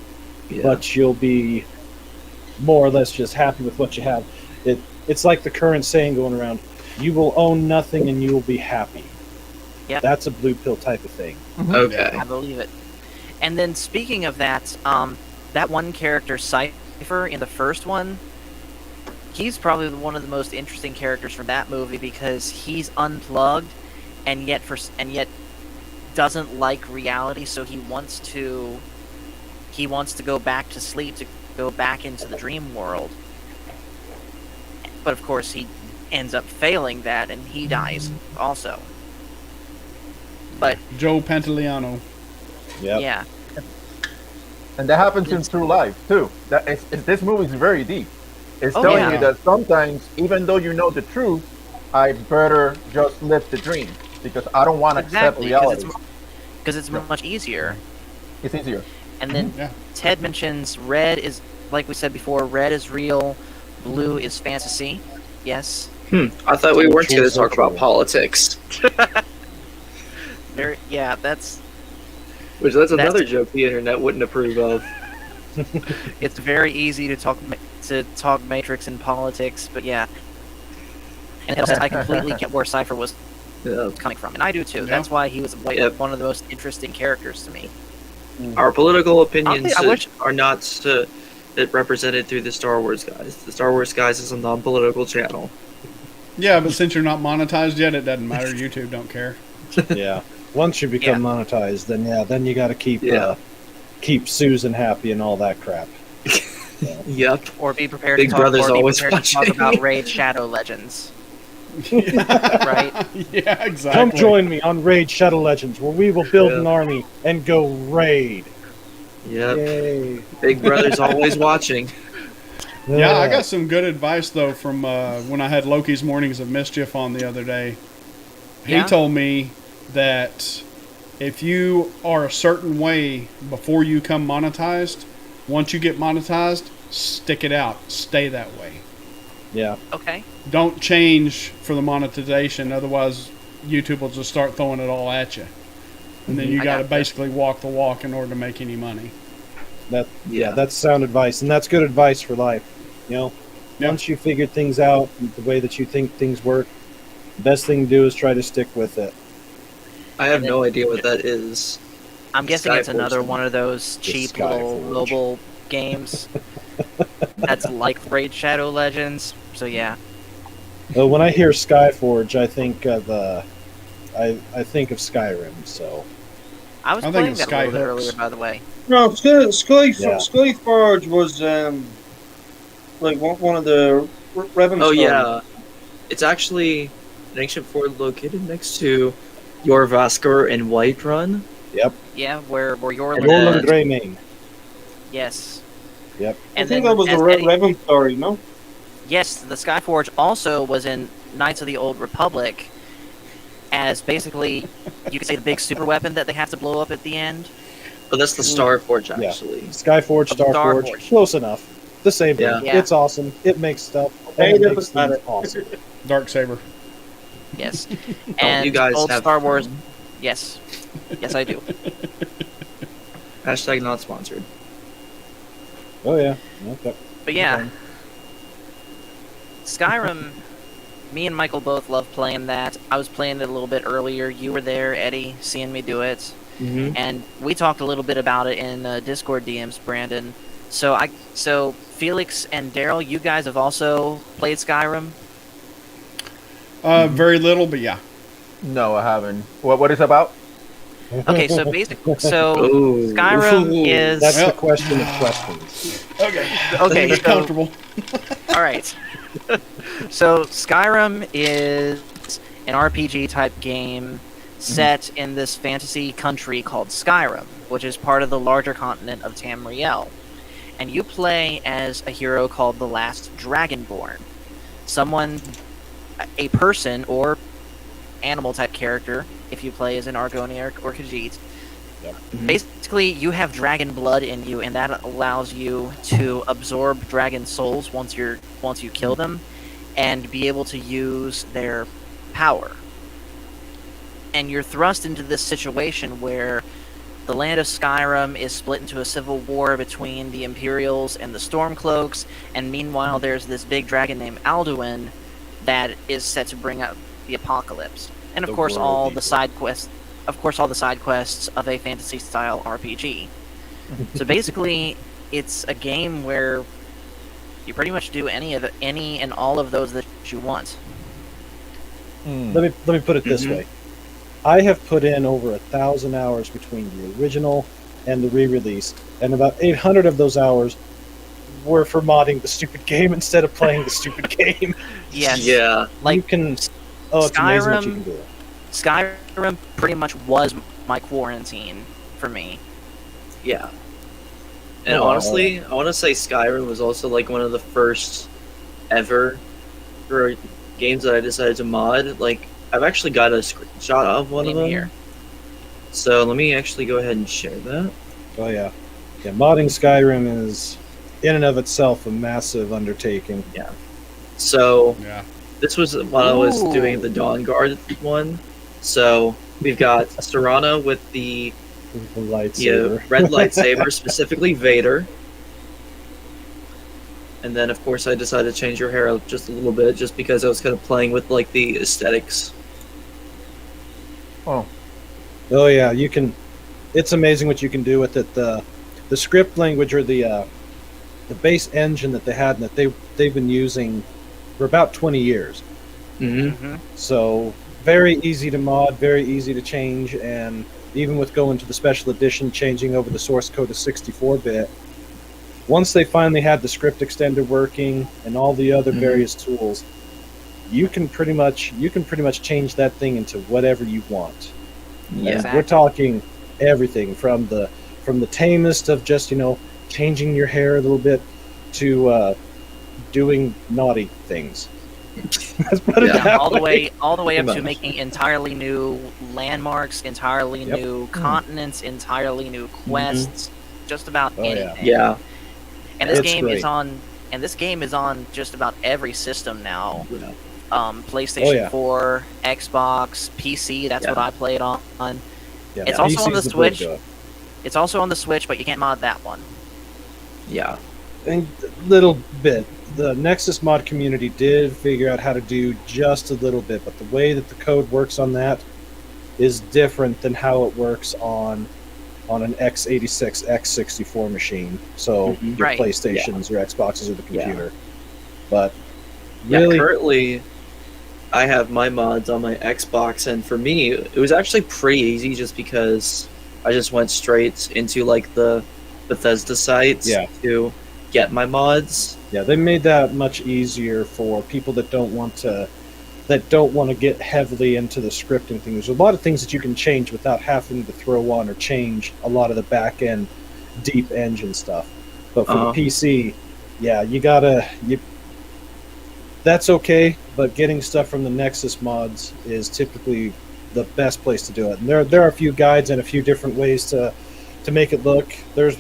Yeah. But you'll be more or less just happy with what you have. It's like the current saying going around: "You will own nothing and you will be happy." Yep. That's a blue pill type of thing. Okay. I believe it. And then speaking of that, that one character Cypher in the first one, he's probably one of the most interesting characters from that movie because he's unplugged, and yet doesn't like reality, so he wants to go back to sleep, to go back into the dream world. But of course, he ends up failing that, and he dies also. But Joe Pantoliano. Yep. yeah, And that happens in true life too. This movie is very deep. It's Oh, telling yeah. you that sometimes, even though you know the truth, I better just live the dream because I don't want to accept exactly, reality. because it's much easier. It's easier. And then Yeah. Ted mentions red is, like we said before, red is real, blue is fantasy. Yes. I thought we weren't going to So talk about true. politics, Yeah, that's that's another joke the internet wouldn't approve of. it's very easy to talk Matrix and politics, but yeah. And I completely get where Cypher was Yeah. coming from, and I do too. Yeah. That's why he was Yep. one of the most interesting characters to me. Our political opinions I wish- are not represented through the Star Wars guys. The Star Wars guys is a non-political channel. Yeah, but since you're not monetized yet, it doesn't matter. YouTube don't care. Yeah. Once you become monetized, then you got to keep Susan happy and all that crap. Yep. Or be prepared Big to talk, Brother's or be always prepared to talk watching. about Raid Shadow Legends. Right? Yeah, exactly. Come join me on Raid Shadow Legends, where we will build an Yeah. army and go raid. Yep. Yay! Big Brother's always watching. Yeah, I got some good advice though from when I had Loki's Mornings of Mischief on the other day. He Yeah? told me that if you are a certain way before you come monetized, once you get monetized, stick it out. Stay that way. Yeah. Okay. Don't change for the monetization, otherwise YouTube will just start throwing it all at you. And then you I got to got that. basically walk the walk in order to make any money. That's sound advice, and that's good advice for life. You know, Yeah. once you figure things out the way that you think things work, the best thing to do is try to stick with it. I have no idea what that is. I'm guessing it's Skyforge. another one of those cheap little Skyforge. mobile games that's like Raid Shadow Legends. So yeah. Well, when I hear Skyforge, I think of I think of Skyrim. So I was I think playing it's that a little bit Skyhooks. earlier, by the way. No, Yeah. Skyforge was like one of the Revan. Oh yeah, it's actually an ancient fort located next to Yorvaskar and Whiterun. Yeah, where you're And Roland then- Greymane. yes. Yep. I think that was a as Eddie- Revan story, no? Yes, the Skyforge also was in Knights of the Old Republic as basically, you could say, the big super weapon that they have to blow up at the end. But that's the Starforge, Yeah. actually. Skyforge, Of Starforge, Starforge. close enough. The Saber. Yeah. Yeah. It's awesome. It makes stuff. Hey, And it look makes at things it. awesome. Dark Saber. Yes. Don't And you guys old have Star Wars. fun? Yes. Yes, I do. Hashtag not sponsored. Oh yeah. Okay. But yeah, Skyrim. Me and Michael both love playing that. I was playing it a little bit earlier. You were there, Eddie, seeing me do it, Mm-hmm. and we talked a little bit about it in Discord DMs, Brandon. So Felix and Daryl, you guys have also played Skyrim. Very little, but yeah. No, I haven't. What is it about? Okay, so Ooh. Skyrim Ooh. is That's Well- the question of questions. Okay. okay. Get So, comfortable. all right. So Skyrim is an RPG type game set in this fantasy country called Skyrim, which is part of the larger continent of Tamriel. And you play as a hero called the Last Dragonborn. A person or animal type character, if you play as an Argoni or Khajiit. Mhm. Basically, you have dragon blood in you, and that allows you to absorb dragon souls once you kill them, and be able to use their power. And you're thrust into this situation where the land of Skyrim is split into a civil war between the Imperials and the Stormcloaks, and meanwhile there's this big dragon named Alduin that is set to bring up the apocalypse. And of The course world all the eater. side quests of a fantasy style RPG. So basically it's a game where you pretty much do any and all of those that you want. Let me put it this Mhm. way. I have put in over 1,000 hours between the original and the re-release, and about 800 of those hours were for modding the stupid game instead of playing the stupid game. Yes. Yeah. Like you can. Oh, it's amazing what you can do. Skyrim pretty much was my quarantine for me. Yeah. And Oh, honestly, I want to say Skyrim was also like one of the first ever for games that I decided to mod. Like, I've actually got a screenshot of one of In them. here. So let me actually go ahead and share that. Oh yeah, yeah. Modding Skyrim is, in and of itself, a massive undertaking. So Yeah. this was when I was Ooh. doing the Dawn Guard one. So we've got Serana with the The lightsaber. red lightsaber, specifically Vader. And then, of course, I decided to change her hair up just a little bit, just because I was kind of playing with like the aesthetics. Oh, Oh yeah, you can. It's amazing what you can do with it. The script language or the base engine that they had and that they've been using for about 20 years. Mm-hmm. So very easy to mod, very easy to change, and even with going to the special edition, changing over the source code to 64-bit. Once they finally had the script extender working and all the other Mhm. various tools, you can pretty much change that thing into whatever you want. Yeah. And Exactly. we're talking everything from the tamest of just changing your hair a little bit to doing naughty things. Let's put it Yeah. that all the way up Pretty to much. making entirely new landmarks, entirely Yep. new continents, entirely new quests, just about Oh, yeah. anything. Yeah. And this It's game great. is on just about every system now. Yeah. PlayStation Oh, yeah. 4, Xbox, PC, that's Yeah. what I played on. Yeah, It's also on PC's the way to Switch. go. It's also on the Switch, but you can't mod that one. Yeah. And little bit. The Nexus mod community did figure out how to do just a little bit, but the way that the code works on that is different than how it works on an x86, x64 machine. So Mhm. your Right. PlayStations, your Xboxes, or the Yeah. computer. But Yeah, really, currently, I have my mods on my Xbox, and for me, it was actually pretty easy just because I just went straight into like the Bethesda sites Yeah. to get my mods. yeah, they made that much easier for people that don't want to get heavily into the scripting thing. There's a lot of things that you can change without having to throw on or change a lot of the back end deep engine stuff. But for Uh-huh. the PC, yeah, that's okay, but getting stuff from the Nexus mods is typically the best place to do it. And there are a few guides and a few different ways to make it look. There's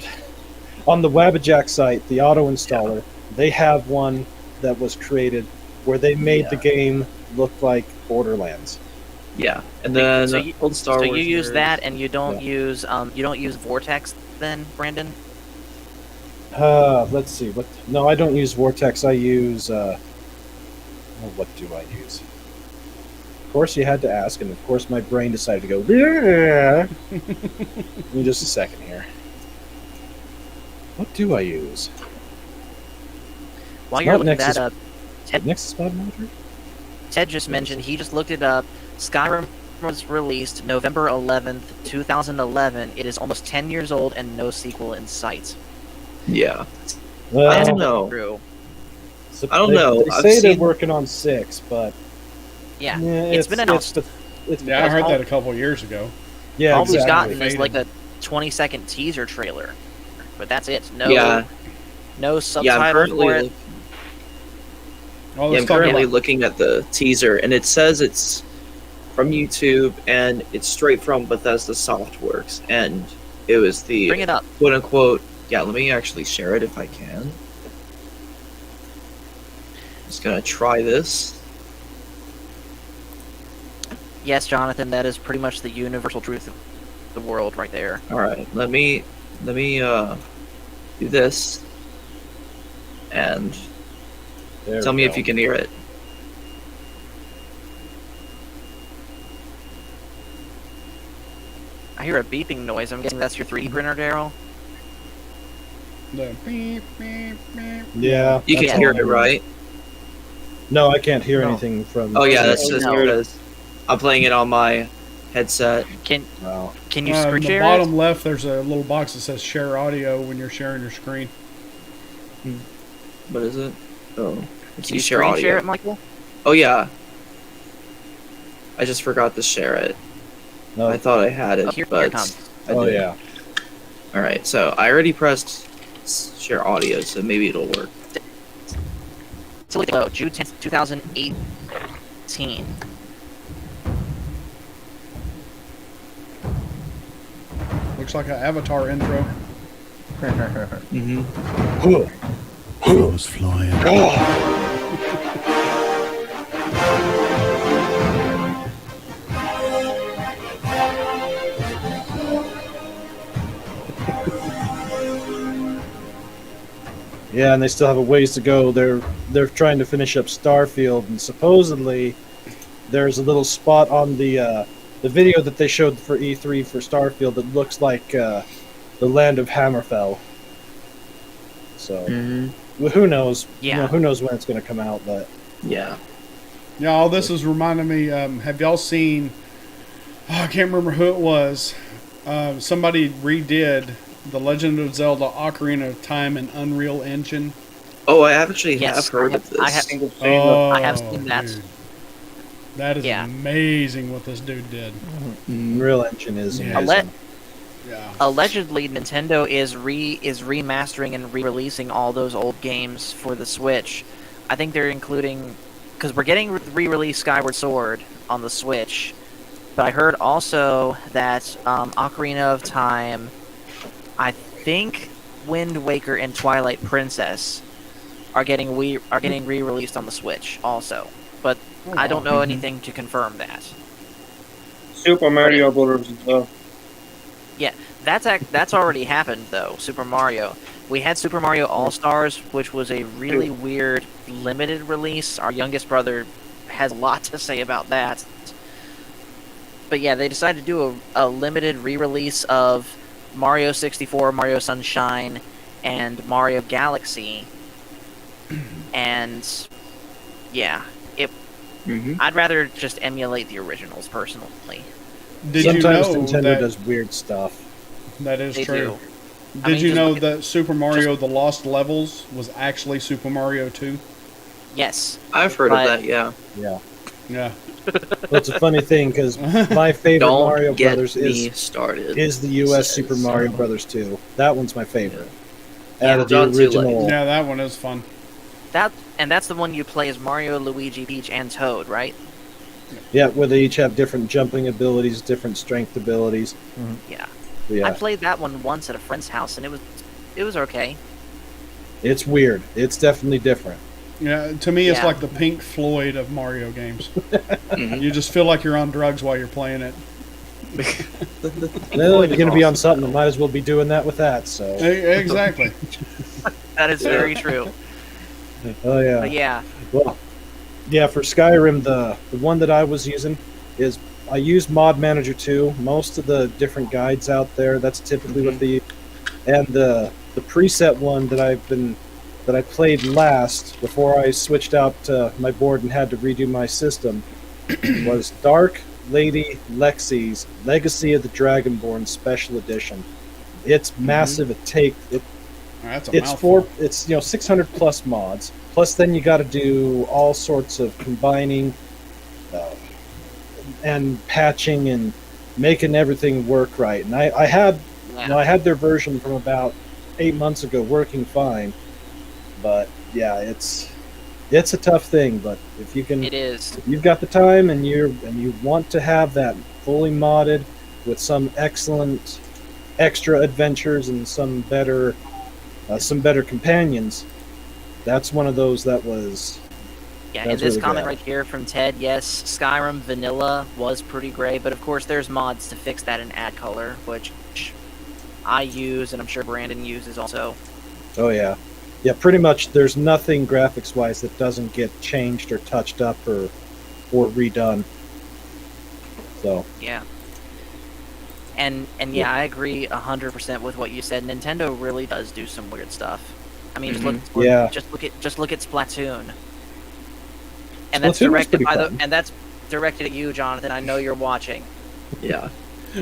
on the Wabbajack site, the auto installer, they have one that was created where they made the Yeah. game look like Borderlands. Yeah, and then So you, old Star so Wars. you use nerds. that, and you don't Yeah. use Vortex then, Brandon? Let's see. No, I don't use Vortex. I use. What do I use? Of course, you had to ask, and of course, my brain decided to go. Yeah. Give me just a second here. What do I use? While It's you're not looking Nexus- that up, Ted, Nexus Mod Manager? Ted just mentioned he just looked it up. Skyrim was released November 11th, 2011. It is almost 10 years old and no sequel in sight. Yeah, Well, I don't That's know. true. I don't they, know. They I've say they're seen- working on 6, but Yeah, it's been announced. It's Yeah, I Because heard all- that a couple years ago. yeah, All exactly. we've gotten is Faded. like a 20-second teaser trailer, but that's it. No, Yeah, no yeah. I'm subtitles currently, for it. Oh, yeah, let's I'm talk currently about looking at the teaser, and it says it's from YouTube and it's straight from Bethesda Softworks, and it was the Bring it up. quote unquote. Yeah, let me actually share it if I can. Just gonna try this. Yes, Jonathan, that is pretty much the universal truth of the world right there. All right, let me do this, and There tell we me go. if you can hear it. I hear a beeping noise. I'm guessing that's your 3D printer, Daryl. the beep, beep, beep. Yeah, You that's can hear all I it, right? No, I can't hear No. anything from. Oh yeah, that's Oh, just no. because I'm playing it on my headset. Can Wow. can you In screen the share bottom it? left, there's a little box that says "Share Audio" when you're sharing your screen. What is it? Oh, it's Can you share screen audio. share it, Michael? Oh yeah. I just forgot to share it. No. I thought I had it, Oh, here but it comes. I Oh didn't. yeah. All right, so I already pressed share audio, so maybe it'll work. It's low, June 10th, 2018. Looks like an Avatar intro. Mm-hmm. Crows flying. Yeah, and they still have a ways to go. They're trying to finish up Starfield, and supposedly there's a little spot on the video that they showed for E3 for Starfield that looks like the land of Hammerfell. So Mm-hmm. well, who knows? Yeah. Who knows when it's going to come out? But Yeah. Yeah, all this is reminding me. Have y'all seen? Oh, I can't remember who it was. Somebody redid The Legend of Zelda: Ocarina of Time in Unreal Engine. Oh, I actually Yes, have heard of this. I have- I think I've seen Oh, I have seen that. dude. That is Yeah. amazing what this dude did. Mhm. Unreal Engine is Yeah. amazing. Yeah. Allegedly, Nintendo is remastering and re-releasing all those old games for the Switch. I think they're including, because we're getting re-released Skyward Sword on the Switch, but I heard also that Ocarina of Time, I think Wind Waker and Twilight Princess are getting re-released on the Switch also. But Oh, I don't wow. know anything to confirm that. Super Mario Brothers as well. That's already happened though. Super Mario. We had Super Mario All Stars, which was a really weird limited release. Our youngest brother has a lot to say about that. But yeah, they decided to do a limited re-release of Mario 64, Mario Sunshine, and Mario Galaxy. And yeah, Mhm. I'd rather just emulate the originals personally. Did Sometimes you know Nintendo that does weird stuff. that is They true? do. I Did mean, you just know look at- that Super Mario: The Lost Levels was actually Super Mario 2? Yes. I've heard But- of that. Yeah. Yeah. Yeah. Well, it's a funny thing because my favorite Don't Mario get Brothers me is started. the U.S. Says Super Mario so. Brothers 2. That one's my favorite. Yeah. Out of the John Too original. Yeah, that one is fun. That's the one you play as Mario, Luigi, Peach, and Toad, right? Yeah, where they each have different jumping abilities, different strength abilities. Yeah. But yeah. I played that one once at a friend's house, and it was okay. It's weird. It's definitely different. Yeah, to me, it's Yeah. like the Pink Floyd of Mario games. Mhm. You just feel like you're on drugs while you're playing it. Well, if you're going to be on Awesome, something, though. might as well be doing that with that. So, Exactly. That is very true. oh yeah. But yeah, Well, yeah. For Skyrim, the one that I was using is I use Mod Manager 2. Most of the different guides out there, that's typically what they use. And the preset one that I played last before I switched out my board and had to redo my system was Dark Lady Lexi's Legacy of the Dragonborn Special Edition. It's massive. That's a It's mouthful. 600 plus mods. Plus, then you got to do all sorts of combining uh, and patching and making everything work right. And I had yeah. I had their version from about 8 months ago working fine, but yeah, it's a tough thing. But if you can, It is. if you've got the time and you want to have that fully modded with some excellent extra adventures and some better companions, that's one of those that was. Yeah, in That's this really comment good. right here from Ted, yes, Skyrim Vanilla was pretty gray, but of course there's mods to fix that and add color, which I use and I'm sure Brandon uses also. Oh yeah, yeah. Pretty much, there's nothing graphics wise that doesn't get changed or touched up or redone. So Yeah. And yeah, I agree 100% with what you said. Nintendo really does do some weird stuff. I mean, Yeah. just look at Splatoon. And that's Splatoon was directed pretty by fun. and that's directed at you, Jonathan. I know you're watching. Yeah.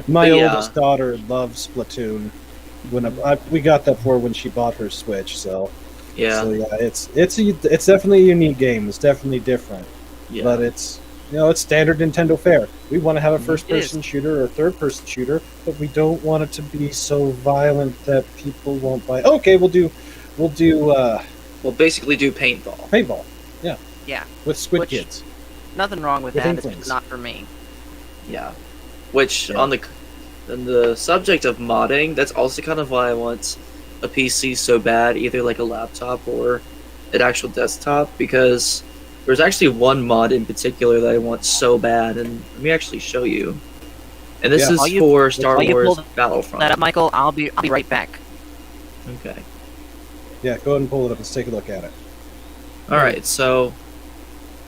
my But yeah. oldest daughter loves Splatoon. We got that for her when she bought her Switch. So Yeah. so yeah, it's definitely a unique game. It's definitely different, Yeah. but it's standard Nintendo fare. We want to have a It is. first-person shooter or a third-person shooter, but we don't want it to be so violent that people won't buy. Okay, we'll do We'll basically do paintball. paintball. Yeah. With Squid Which- Kids. Nothing wrong with With that. It's Inklings. just not for me. Yeah. Which Yeah. on the subject of modding, that's also kind of why I want a PC so bad, either like a laptop or an actual desktop, because there's actually one mod in particular that I want so bad, and let me actually show you. And this Yeah. is While you- for Star while you Wars pull that Battlefront. up, Michael, I'll be right back. Okay. Yeah, go ahead and pull it up. Let's take a look at it. All right. So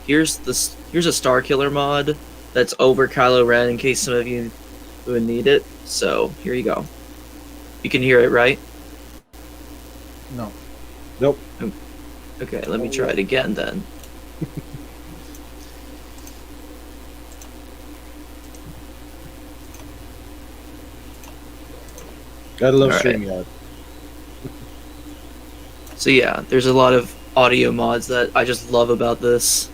here's a Star Killer mod that's over Kylo Ren in case some of you would need it. So here you go. You can hear it, right? No. Nope. Okay, let me try it again then. Gotta love All right. StreamYard. So yeah, there's a lot of audio mods that I just love about this.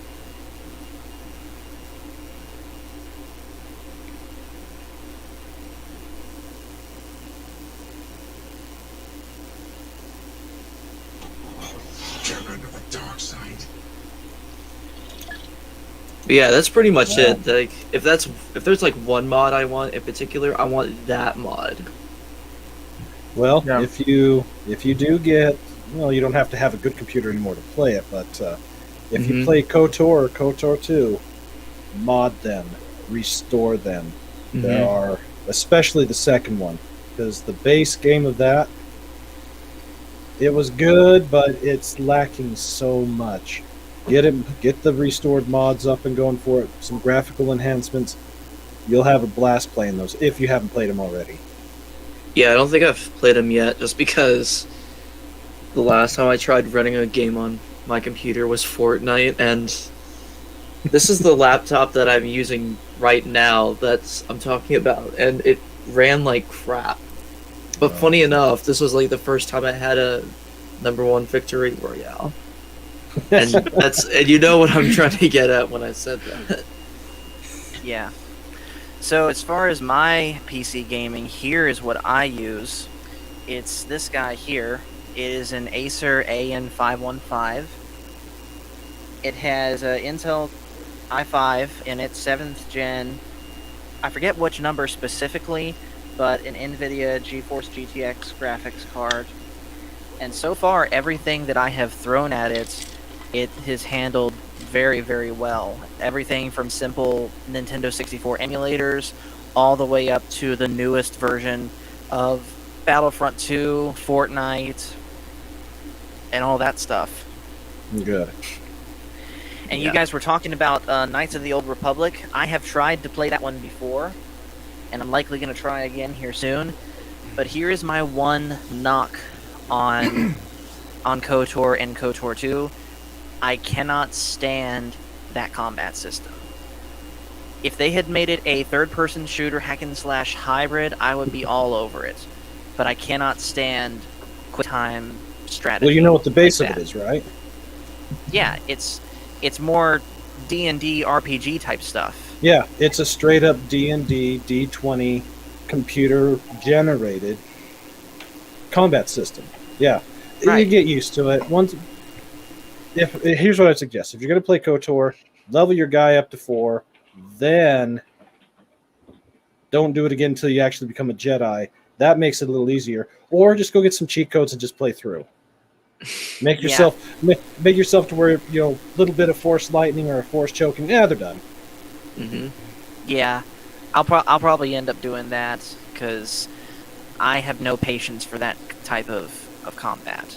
But yeah, that's pretty much Yeah. it. Like, if there's like one mod I want in particular, I want that mod. Well, Yeah. if you do get, well, you don't have to have a good computer anymore to play it, but if you Mhm. play KOTOR or KOTOR 2, mod them, restore them. There are, especially the second one, because the base game of that, it was good, but it's lacking so much. Get the restored mods up and going for it. Some graphical enhancements. You'll have a blast playing those if you haven't played them already. Yeah, I don't think I've played them yet, just because the last time I tried running a game on my computer was Fortnite, and this is the laptop that I'm using right now I'm talking about, and it ran like crap. But funny enough, this was like the first time I had a #1 victory royale. And and you know what I'm trying to get at when I said that. Yeah. So as far as my PC gaming, here is what I use. It's this guy here. It is an Acer AN515. It has an Intel i5 in its 7th gen. I forget which number specifically, but an NVIDIA GeForce GTX graphics card. And so far, everything that I have thrown at it, it has handled very, very well. Everything from simple Nintendo 64 emulators all the way up to the newest version of Battlefront 2, Fortnite, and all that stuff. Good. And you guys were talking about Knights of the Old Republic. I have tried to play that one before, and I'm likely going to try again here soon. But here is my one knock on KOTOR and KOTOR 2. I cannot stand that combat system. If they had made it a third-person shooter hack and slash hybrid, I would be all over it. But I cannot stand quick time strategy. Well, you know what the base like of it that. is, right? Yeah, it's more D&D RPG type stuff. Yeah, it's a straight up D&D D20 computer generated combat system. Yeah, Right. you get used to it. Here's what I suggest: if you're going to play KOTOR, level your guy up to 4, then don't do it again until you actually become a Jedi. That makes it a little easier. Or just go get some cheat codes and just play through. Make yourself make yourself to where a little bit of force lightning or a force choking. Yeah, they're done. Mm-hmm. Yeah, I'll probably end up doing that because I have no patience for that type of combat.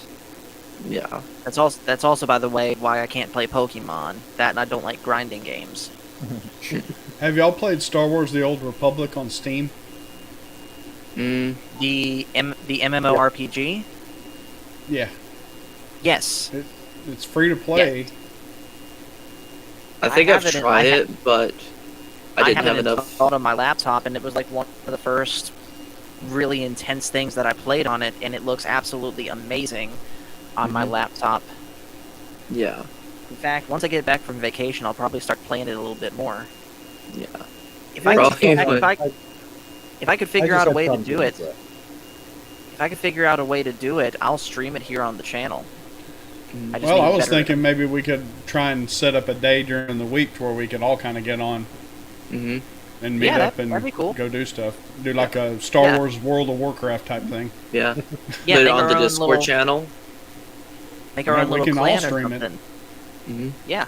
Yeah. That's also, by the way, why I can't play Pokemon. That and I don't like grinding games. Have y'all played Star Wars: The Old Republic on Steam? Mm. The MMORPG? Yeah, Yes. it's free to play. I think I I've have it in- tried I ha- it, but I didn't have enough. installed on my laptop, and it was like one of the first really intense things that I played on it, and it looks absolutely amazing on my laptop. Yeah. In fact, once I get back from vacation, I'll probably start playing it a little bit more. Yeah. If I Probably could, if I could figure out a way to to do it, if I could figure out a way to do it, I'll stream it here on the channel. I just Well, need I was better- thinking maybe we could try and set up a day during the week to where we could all kind of get on Mm-hmm. and meet Yeah, up that'd and be cool. go do stuff. Do like a Star Yeah. Wars World of Warcraft type thing. Yeah. Yeah, Put it make on our the own Discord little- channel. Make our Yeah, own we little can all clan or stream it. something. Mm-hmm. Yeah.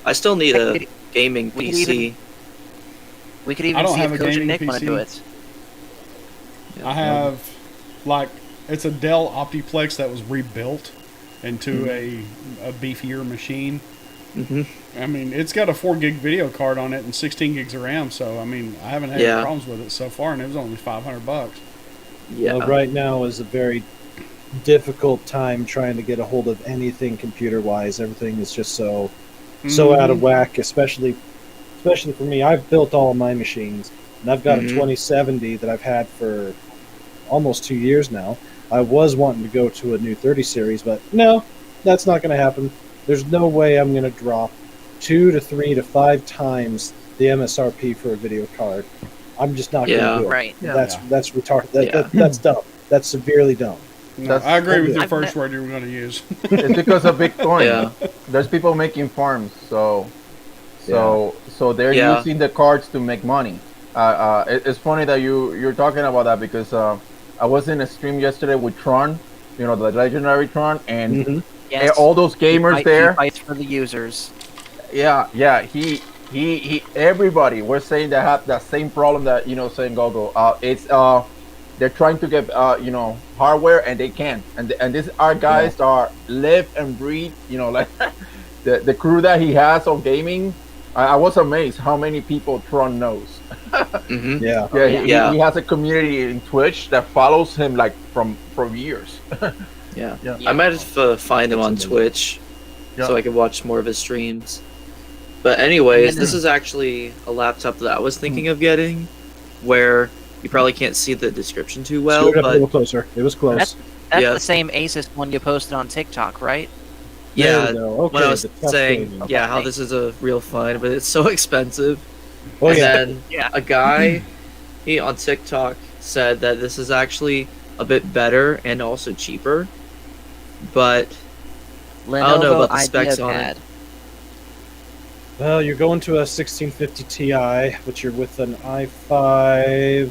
I still need a We gaming we could PC. We could I even don't see if have a Coach and gaming Nick want to PC. do it. Yeah. I have, like, it's a Dell Optiplex that was rebuilt into Mm-hmm. a beefier machine. Mm-hmm. I mean, it's got a 4 gig video card on it and 16 gigs of RAM, so I mean, I haven't had Yeah. any problems with it so far, and it was only $500. Yeah. Well, right now is a very difficult time trying to get a hold of anything computer-wise. Everything is just so out of whack, especially for me. I've built all of my machines, and I've got a Mhm. 2070 that I've had for almost 2 years now. I was wanting to go to a new 30 series, but no, that's not going to happen. There's no way I'm going to drop 2 to 3 to 5 times the MSRP for a video card. I'm just not going Yeah. to do it. Right. That's retarded. Yeah. That's dumb. That's severely dumb. No, That's- I agree with your I've first word you were going to use. It's because of Bitcoin. Yeah. There's people making farms, so they're Yeah. using the cards to make money. It's funny that you're talking about that because I was in a stream yesterday with Tron, the legendary Tron, and Mhm. Yes. all those gamers He there. fights for the users. Yeah. He. Everybody. We're saying they have that same problem that saying Gogo. It's they're trying to get hardware and they can't. And these are guys that are live and breathe. Like the crew that he has on gaming. I was amazed how many people Tron knows. Mm-hmm. Yeah. Yeah, he has a community in Twitch that follows him like from years. Yeah. Yeah. I might have find him on That's amazing. Twitch Yeah. so I can watch more of his streams. But anyways, this is actually a laptop that I was thinking of getting, where you probably can't see the description too well, Scoot it up a but little closer. It was close. That's Yeah. the same Asus one you posted on TikTok, right? There yeah, we go. Okay, when I was the tough saying, gaming. yeah, how Okay. this is a real find, but it's so expensive. Oh And yeah. then Yeah. a guy he on TikTok said that this is actually a bit better and also cheaper, but Lenovo I don't know about the specs on IdeaPad. it. Well, you're going to a 1650 Ti, which you're with an i5,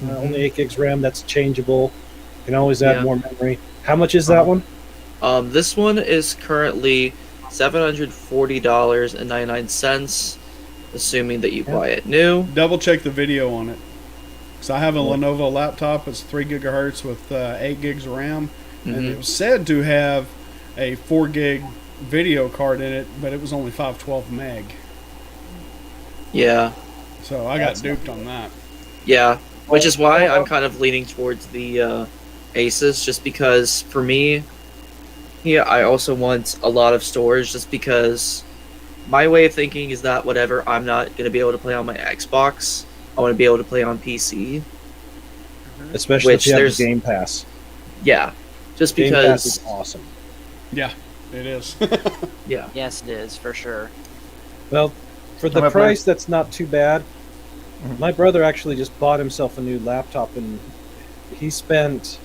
only 8 gigs RAM. That's changeable. Can always add Yeah. more memory. How much is that one? This one is currently $740.99, assuming that you buy it new. Double check the video on it. So I have a Lenovo laptop. It's 3 gigahertz with 8 gigs of RAM, and it was said to have a 4 gig video card in it, but it was only 512 meg. Yeah, So I got duped on that. yeah. Which is why I'm kind of leaning towards the Asus, just because for me, yeah, I also want a lot of storage, just because my way of thinking is that whatever I'm not going to be able to play on my Xbox, I want to be able to play on PC. Especially Which if you have there's- the Game Pass. Yeah, just Game Pass because. is awesome. Yeah, it is. Yeah. Yes, it is for sure. Well, for the I'm a price, that's not too bad. My brother actually just bought himself a new laptop, and he spent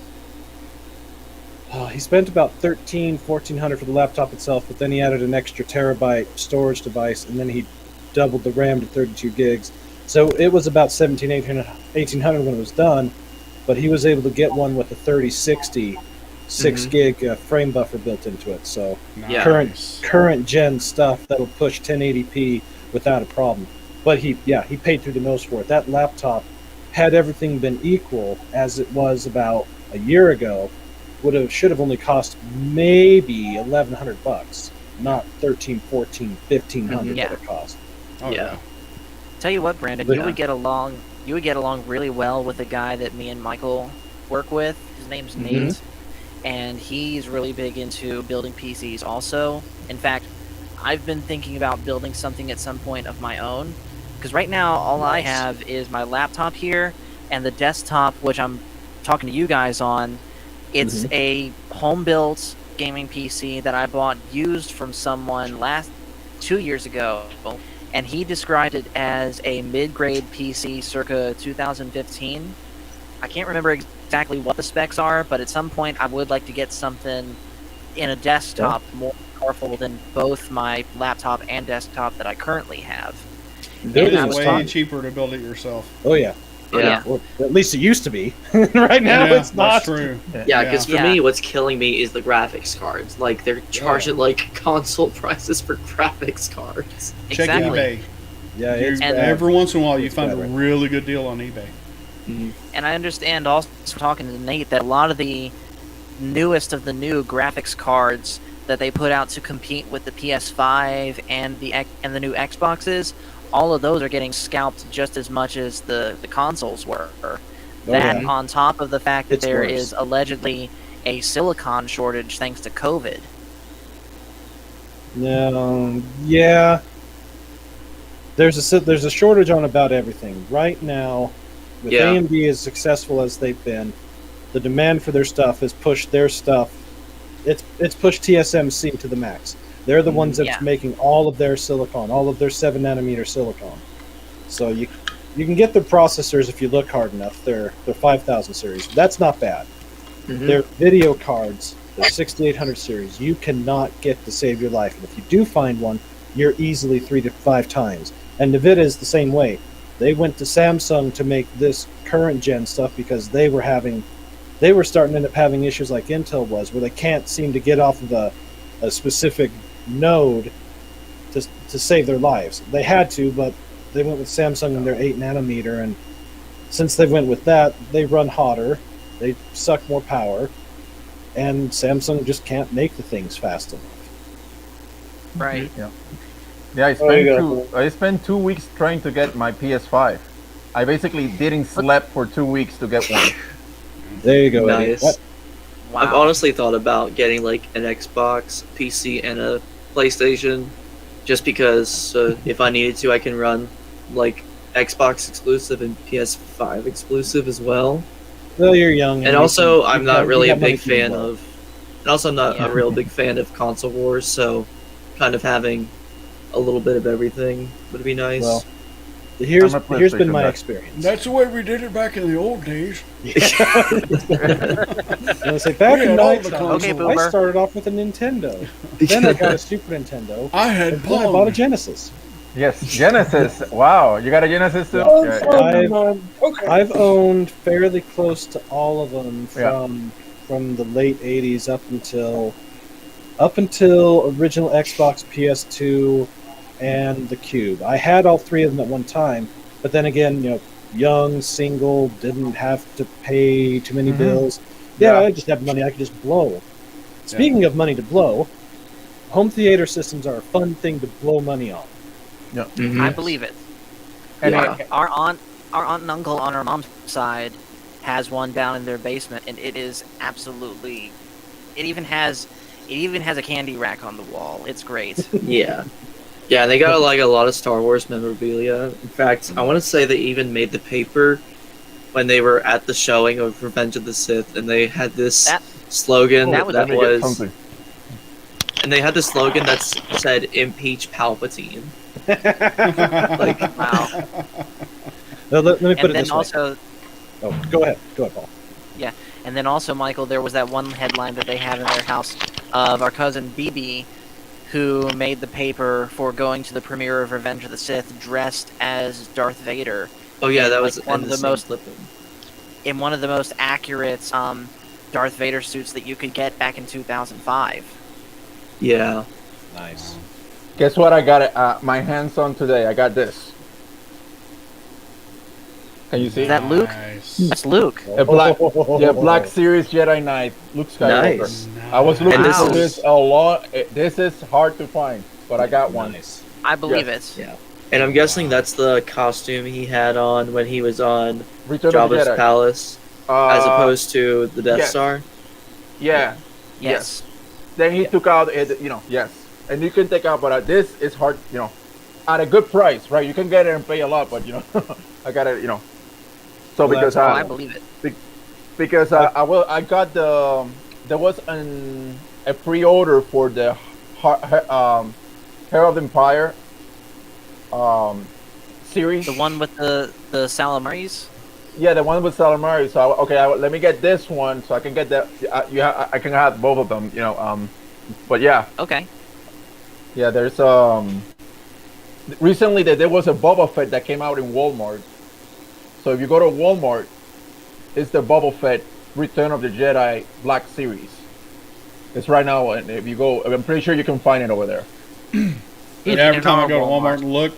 about $1,400 for the laptop itself, but then he added an extra terabyte storage device, and then he doubled the RAM to 32 gigs. So it was about $1,800 when it was done, but he was able to get one with a 3060 6 gig frame buffer built into it. So Yeah. current gen stuff that'll push 1080p without a problem. But he paid through the nose for it. That laptop, had everything been equal as it was about a year ago, should have only cost maybe $1,100, not $1,300, $1,400, Yeah. that it cost. Oh, Yeah. Tell you what, Brandon, But- you would get along. You would get along really well with a guy that me and Michael work with. His name's Nate, and he's really big into building PCs. Also, in fact, I've been thinking about building something at some point of my own. Because right now, all I have is my laptop here and the desktop, which I'm talking to you guys on. It's a home-built gaming PC that I bought used from someone 2 years ago, and he described it as a mid-grade PC circa 2015. I can't remember exactly what the specs are, but at some point I would like to get something in a desktop more powerful than both my laptop and desktop that I currently have. Building I It's was way talking- cheaper to build it yourself. Oh yeah. Yeah. Well, at least it used to be. Right now Yeah, it's not. That's true. Yeah, because for Yeah. me, what's killing me is the graphics cards. Like, they're charging, like, console prices for graphics cards. Check Exactly. eBay. Yeah, You- it's And bad. every once in a while, you It's find a bad, right? really good deal on eBay. And I understand also talking to Nate that a lot of the newest of the new graphics cards that they put out to compete with the PS5 and the new Xboxes, all of those are getting scalped just as much as the consoles were. That yeah. on top of the fact that It's there worse. is allegedly a silicon shortage thanks to COVID. No, yeah. There's a shortage on about everything right now. With Yeah. AMD as successful as they've been, the demand for their stuff has pushed their stuff. It's pushed TSMC to the max. They're the ones that's Yeah. making all of their silicon, all of their 7 nanometer silicon. So you can get their processors if you look hard enough. They're 5000 series. That's not bad. Their video cards, their 6800 series, you cannot get to save your life. And if you do find one, you're easily 3 to 5 times. And Nvidia is the same way. They went to Samsung to make this current gen stuff because they were starting to end up having issues like Intel was, where they can't seem to get off of a specific node to save their lives. They had to, but they went with Samsung and their 8 nanometer, and since they went with that, they run hotter, they suck more power, and Samsung just can't make the things fast enough. Right. Yeah, you I spent 2 weeks trying to get my PS5. I basically didn't sleep for 2 weeks to get one. There you go, Eddie. Nice. What? Wow. I've honestly thought about getting, like, an Xbox, PC, and a PlayStation, just because if I needed to, I can run, like, Xbox exclusive and PS5 exclusive as well. Well, you're young. And also, I'm not really a you got money big to do fan well. of. And also, I'm not Yeah. a real big fan of console wars, so kind of having a little bit of everything would be nice. Well, here's I'm a here's been PlayStation my guy. experience. That's the way we did it back in the old days. I say back We in had all my the time, consoles. Okay, I Boomer. started off with a Nintendo. Then I got a Super Nintendo. I had And then I bought a Pong. Genesis. Yes, Genesis. Wow, you got a Genesis too? Oh, Yeah, fuck, I- man. How I've owned fairly close to all of them Yeah. from the late '80s up until original Xbox, PS2, and the Cube. I had all three of them at one time, but then again, young, single, didn't have to pay too many bills. Yeah, I just had money I could just blow. Speaking of money to blow, home theater systems are a fun thing to blow money on. Mhm. I believe it. And Yeah. Our aunt and uncle on our mom's side has one down in their basement, and it is absolutely. It even has a candy rack on the wall. It's great. Yeah. Yeah, they got like a lot of Star Wars memorabilia. In fact, I want to say they even made the paper when they were at the showing of Revenge of the Sith, and they had this That- slogan that was that Let me get was, something. and they had the slogan that said "Impeach Palpatine." Like, Wow. Now, let me put And it then this way. also, Oh, go ahead, Paul. and then also, Michael, there was that one headline that they have in their house of our cousin BB, who made the paper for going to the premiere of Revenge of the Sith dressed as Darth Vader oh yeah, And, that like, was one in of the the same most- clipping. in one of the most accurate Darth Vader suits that you could get back in 2005. Yeah. Nice. Guess what I got my hands on today? I got this. Can you see? Is that Luke? Nice. That's Luke. A black, Black Series Jedi Knight, Luke Skywalker. Nice. I was looking And this for is- this a lot. This is hard to find, but I got one. Nice. I believe it. Yeah. And I'm guessing that's the costume he had on when he was on Return of the Jabba's Jedi. palace, as opposed to the Death yes. Star. Yeah. Yes. Then he took out it. Yes. And you can take out, but this is hard. At a good price, right? You can get it and pay a lot, but I got it. So Well, because Oh, I believe it. because I got there was a pre-order for the Hair of the Empire series. The one with the Salamaris? Yeah, the one with Salamari. So let me get this one so I can get that. I can have both of them. But yeah, Okay. yeah. There's recently there was a Boba Fett that came out in Walmart. So if you go to Walmart, it's the Boba Fett Return of the Jedi Black Series. It's right now, and if you go, I'm pretty sure you can find it over there. Yeah, every In time I our go to Walmart and look,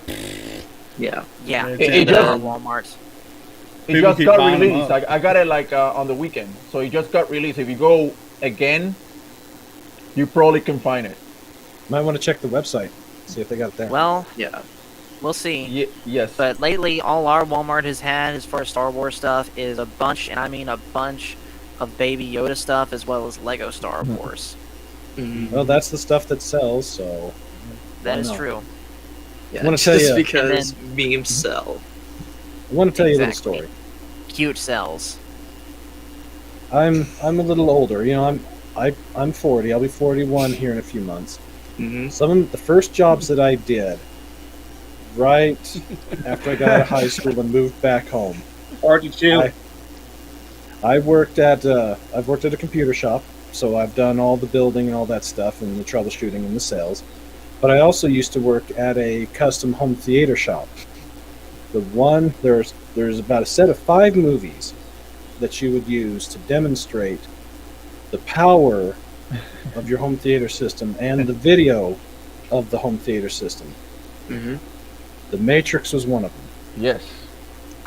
Yeah. Yeah. It in just- our Walmarts. It People just keep got buying them released. up. I got it like on the weekend, so it just got released. If you go again, you probably can find it. Might want to check the website, see if they got it there. Well, Yeah. we'll see. Yes. But lately, all our Walmart has had as far as Star Wars stuff is a bunch, and I mean a bunch, of Baby Yoda stuff as well as Lego Star Wars. Mhm. Well, that's the stuff that sells, so That Why is not? true. Yeah. I wanna tell Just you- because memes sell. I want to tell you a Exactly. little story. Cute cells. I'm a little older. I'm 40. I'll be 41 here in a few months. Hmm. Some of the first jobs that I did, right after I got out of high school and moved back home, 42. I've worked at a computer shop, so I've done all the building and all that stuff and the troubleshooting and the sales. But I also used to work at a custom home theater shop. There's about a set of 5 movies that you would use to demonstrate the power of your home theater system and the video of the home theater system. Hmm. The Matrix was one of them. Yes.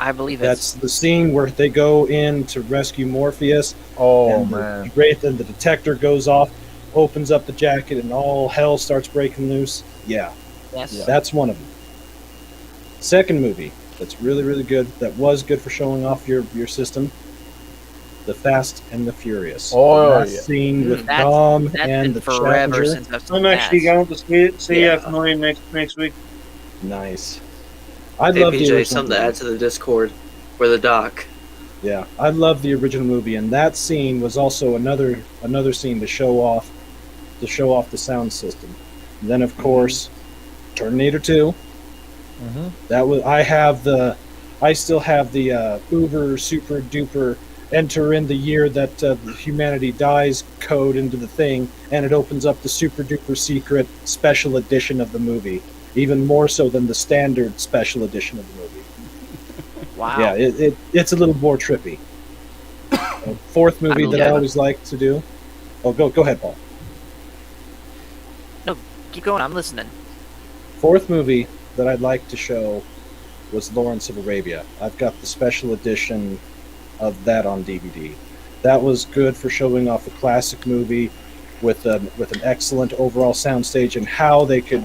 I believe That's the scene where they go in to rescue Morpheus. Oh and man. the detector goes off, opens up the jacket, and all hell starts breaking loose. Yeah, Yes. Yeah. that's one of them. Second movie that's really, really good, that was good for showing off your system, The Fast and the Furious. Oh, The last yeah. scene with That's- Dom That's and been the forever Challenger. since I've seen I'm actually that. going to see F9 next week. Nice. I Hey love the PJ, original something to movie. add to the Discord for the doc. Yeah, I love the original movie, and that scene was also another scene to show off the sound system. And then, of course, Terminator 2. Mhm. That was I still have the uber super duper enter in the year that humanity dies code into the thing, and it opens up the super duper secret special edition of the movie, even more so than the standard special edition of the movie. Wow. Yeah, it's a little more trippy. Fourth movie believe that I it. always like to do. Oh, go ahead, Paul. No, keep going. I'm listening. Fourth movie that I'd like to show was Lawrence of Arabia. I've got the special edition of that on DVD. That was good for showing off a classic movie with an excellent overall soundstage, and how they could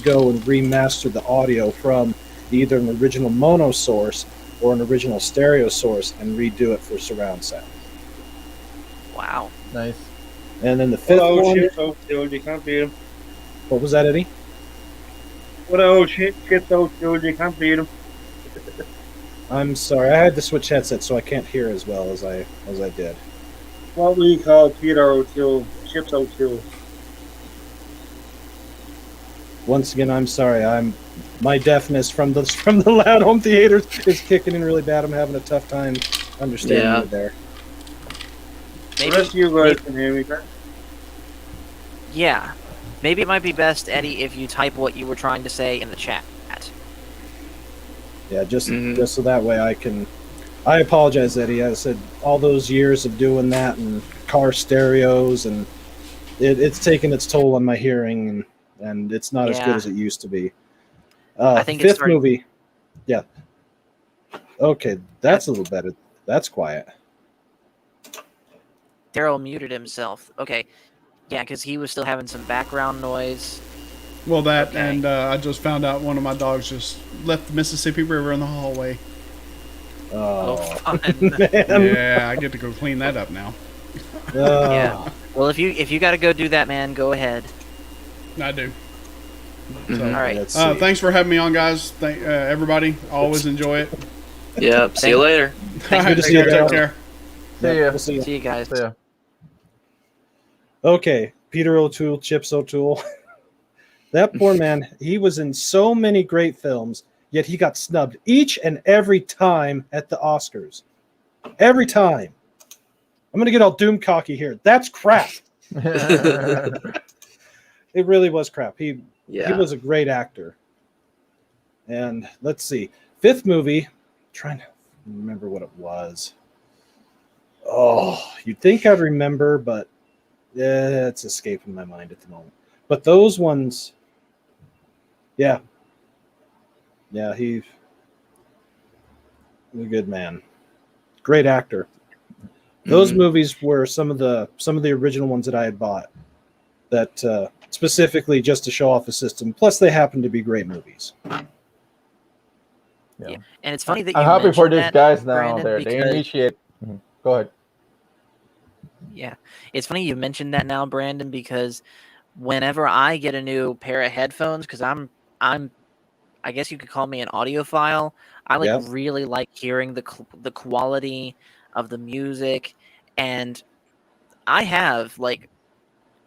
go and remaster the audio from either an original mono source or an original stereo source and redo it for surround sound. Wow. Nice. And then the fifth one, You can't beat him. what was that, Eddie? What old shit, you can't beat him. I'm sorry, I had to switch headsets, so I can't hear as well as I did. What we call Peter O'Toole, Chips O'Toole. Once again, I'm sorry. My deafness from the loud home theaters is kicking in really bad. I'm having a tough time understanding Yeah. it there. The rest of you guys can hear me, right? Yeah. Maybe it might be best, Eddie, if you type what you were trying to say in the chat. Yeah, just Mhm. just so that way I can. I apologize, Eddie. I said all those years of doing that and car stereos, and it's taken its toll on my hearing, and it's not as good Yeah. as it used to be. I think it's fifth starting- movie. Yeah. Okay, that's a little better. That's quiet. Daryl muted himself. Okay. Yeah, because he was still having some background noise. Well, that Okay. and I just found out one of my dogs just left the Mississippi River in the hallway. Oh, fun. man. Yeah, I get to go clean that up now. Oh. Yeah. Well, if you got to go do that, man, go ahead. I do. Mhm. All right. Let's see. Thanks for having me on, guys. Thank everybody. Always enjoy it. Yep. See you later. All right, to see take you, care. Daryl. Take care. Yeah, See ya. we'll see you. See you guys. So, yeah. Okay, Peter O'Toole, Chips O'Toole. That poor man, he was in so many great films, yet he got snubbed each and every time at the Oscars. Every time. I'm going to get all doom cocky here. That's crap. It really was crap. He Yeah. was a great actor. And let's see. Fifth movie, trying to remember what it was. Oh, you'd think I'd remember, but it's escaping my mind at the moment. But those ones, yeah, he's a good man, great actor. Those Mhm. movies were some of the original ones that I had bought, that specifically just to show off the system. Plus, they happen to be great movies. Yeah. And it's funny that you I'm happy for mentioned these that, guys now. Brandon, They because initiate. Mhm. Go ahead. yeah, it's funny you mentioned that now, Brandon, because whenever I get a new pair of headphones, because I guess you could call me an audiophile. I Yep. really like hearing the quality of the music, and I have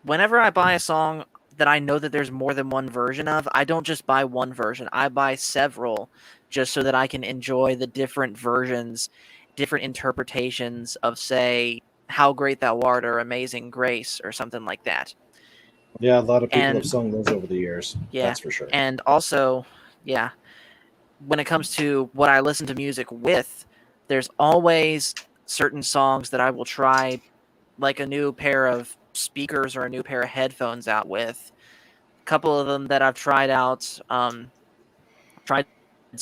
whenever I buy a song that I know that there's more than one version of, I don't just buy one version. I buy several just so that I can enjoy the different versions, different interpretations of, say, How Great Thou Art or Amazing Grace or something like that. Yeah, a lot of people And- have sung those over the years. Yeah, That's for sure. And also, yeah, when it comes to what I listen to music with, there's always certain songs that I will try like a new pair of speakers or a new pair of headphones out with. A couple of them that I've tried out, tried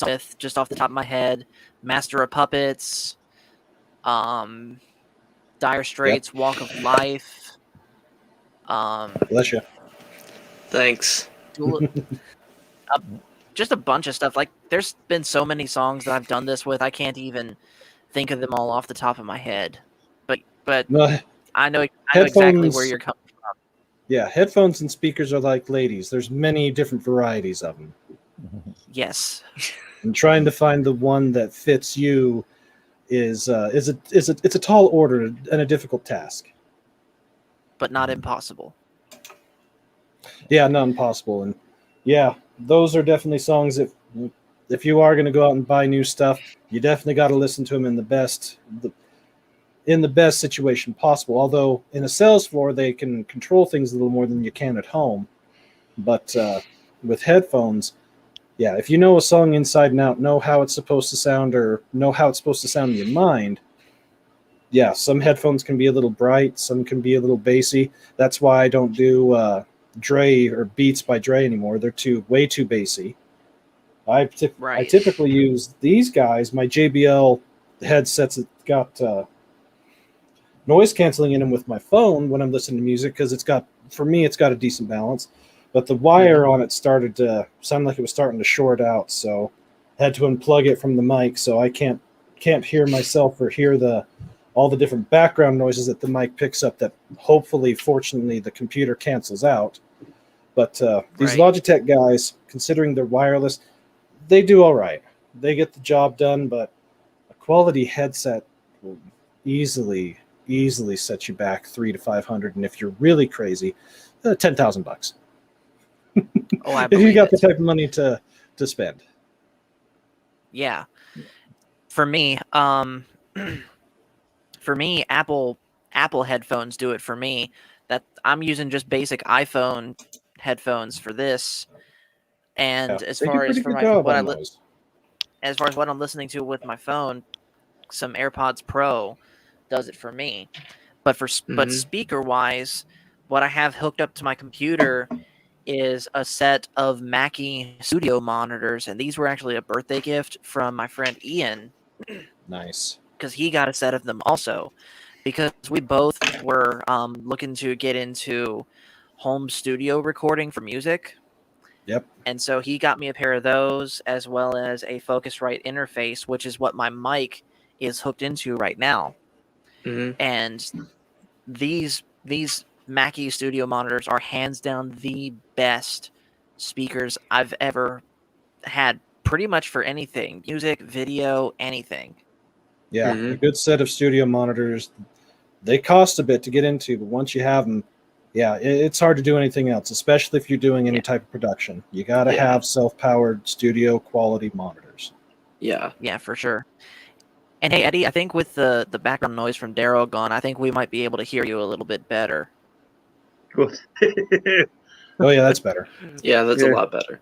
with just off the top of my head, Master of Puppets, Dire Straits, Walk of Life, Bless you. Thanks. just a bunch of stuff. Like, there's been so many songs that I've done this with, I can't even think of them all off the top of my head. But No, I know exactly where Headphones- you're coming from. yeah, headphones and speakers are like ladies. There's many different varieties of them. Yes. And trying to find the one that fits you is it's a tall order and a difficult task. But not impossible. Yeah, not impossible. And yeah, those are definitely songs that if you are going to go out and buy new stuff, you definitely got to listen to them in the best situation possible. Although in a sales floor, they can control things a little more than you can at home. But with headphones, Yeah, if you know a song inside and out, know how it's supposed to sound, or know how it's supposed to sound in your mind. Yeah, some headphones can be a little bright, some can be a little bassy. That's why I don't do Dre or Beats by Dre anymore. They're way too bassy. I Right. typically use these guys, my JBL headsets that got noise canceling in them with my phone when I'm listening to music, because for me it's got a decent balance. But the wire on it started to sound like it was starting to short out, so I had to unplug it from the mic, so I can't hear myself or hear all the different background noises that the mic picks up that hopefully, fortunately, the computer cancels out. But these Right. Logitech guys, considering they're wireless, they do all right. They get the job done, but a quality headset will easily set you back $300 to $500, and if you're really crazy, $10,000. Oh, I If you believe got the it. type of money to spend. Yeah. For me, Apple headphones do it for me. That I'm using just basic iPhone headphones for this, Yeah, and as they do a far as pretty for good my job on those. as far as what I'm listening to with my phone, some AirPods Pro does it for me. But Mhm. speaker wise, what I have hooked up to my computer is a set of Mackie Studio monitors, and these were actually a birthday gift from my friend Ian, Nice. because he got a set of them also, because we both were looking to get into home studio recording for music. Yep. And so he got me a pair of those, as well as a Focusrite interface, which is what my mic is hooked into right now. Mhm. And these Mackie Studio monitors are hands down the best speakers I've ever had, pretty much for anything, music, video, anything. Yeah, a Mhm. good set of studio monitors. They cost a bit to get into, but once you have them, yeah, it's hard to do anything else, especially if you're doing any Yeah. type of production. You got to Yeah. have self-powered studio quality monitors. Yeah. Yeah, for sure. And hey, Eddie, I think with the background noise from Daryl gone, I think we might be able to hear you a little bit better. Good. Oh yeah, that's better. Yeah, that's a Yeah. lot better.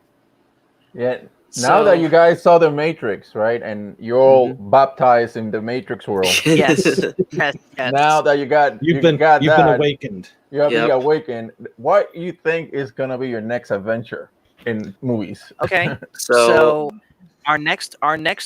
Yeah. Now that So, you guys saw the Matrix, right, and you're all baptized in the Matrix world. Yes, yes, Now yes. that you got You've been that, awakened. you have been Yep. awakened. What you think is gonna be your next adventure in movies? Okay, So, so our next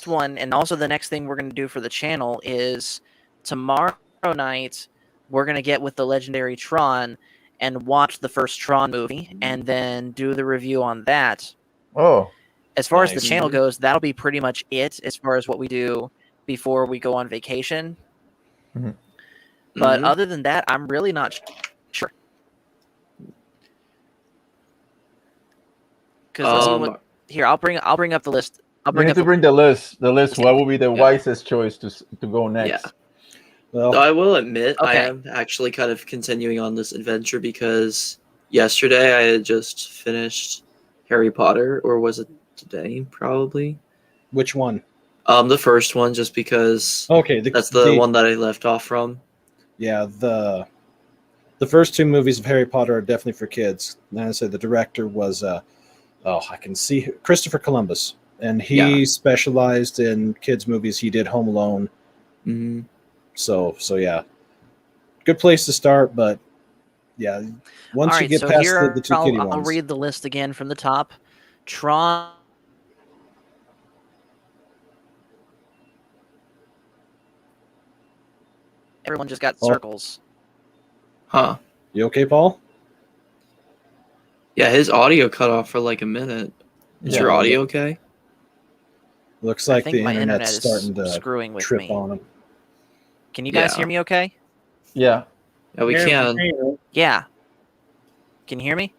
one, and also the next thing we're going to do for the channel, is tomorrow night we're going to get with the legendary Tron and watch the first Tron movie, and then do the review on that. Oh, As far as the Nice. channel goes, that'll be pretty much it as far as what we do before we go on vacation. Mhm. But mhm. other than that, I'm really not sure. Because let's see what. Here, I'll bring up the list. I'll you bring need up to the bring the list. The list. list. What would be the Yeah. wisest choice to go Yeah. next? Well, Though I will admit, I Okay. am actually kind of continuing on this adventure because yesterday I had just finished Harry Potter, or was it today? Probably. which one? The first one, just because Okay, that's the one that I left off from. yeah, the first two movies of Harry Potter are definitely for kids. And as I said, the director was I can see Christopher Columbus, and he Yeah. specialized in kids movies. He did Home Alone, Mhm. so yeah, good place to start. But yeah, once All you right, get so past here the two kitty I'll ones, read the list again from the top. Tron. Everyone just got Oh. circles. Huh. you okay, Paul? Yeah, his audio cut off for like a minute. Is Yeah. your audio okay? Looks I like think the my internet's internet is starting to screwing with trip me. on him. Can you guys Yeah. hear me okay? Yeah. Yeah, we Yeah, can. Yeah. Can you hear me?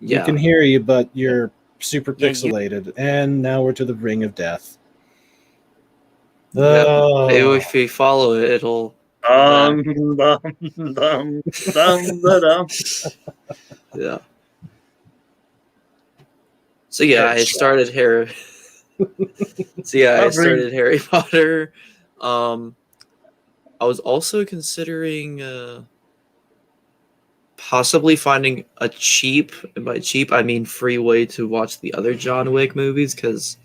We Yeah. can hear you, but you're super Yeah, you- pixelated. And now we're to the ring of death. Yep. Oh. Maybe if we follow it, it'll Dum, come dum, dum, dum, da, dum. Yeah. So yeah, I Headshot. started Harry. So yeah, I That brings- started Harry Potter. I was also considering possibly finding a cheap, and by cheap I mean free way to watch the other John Wick movies, because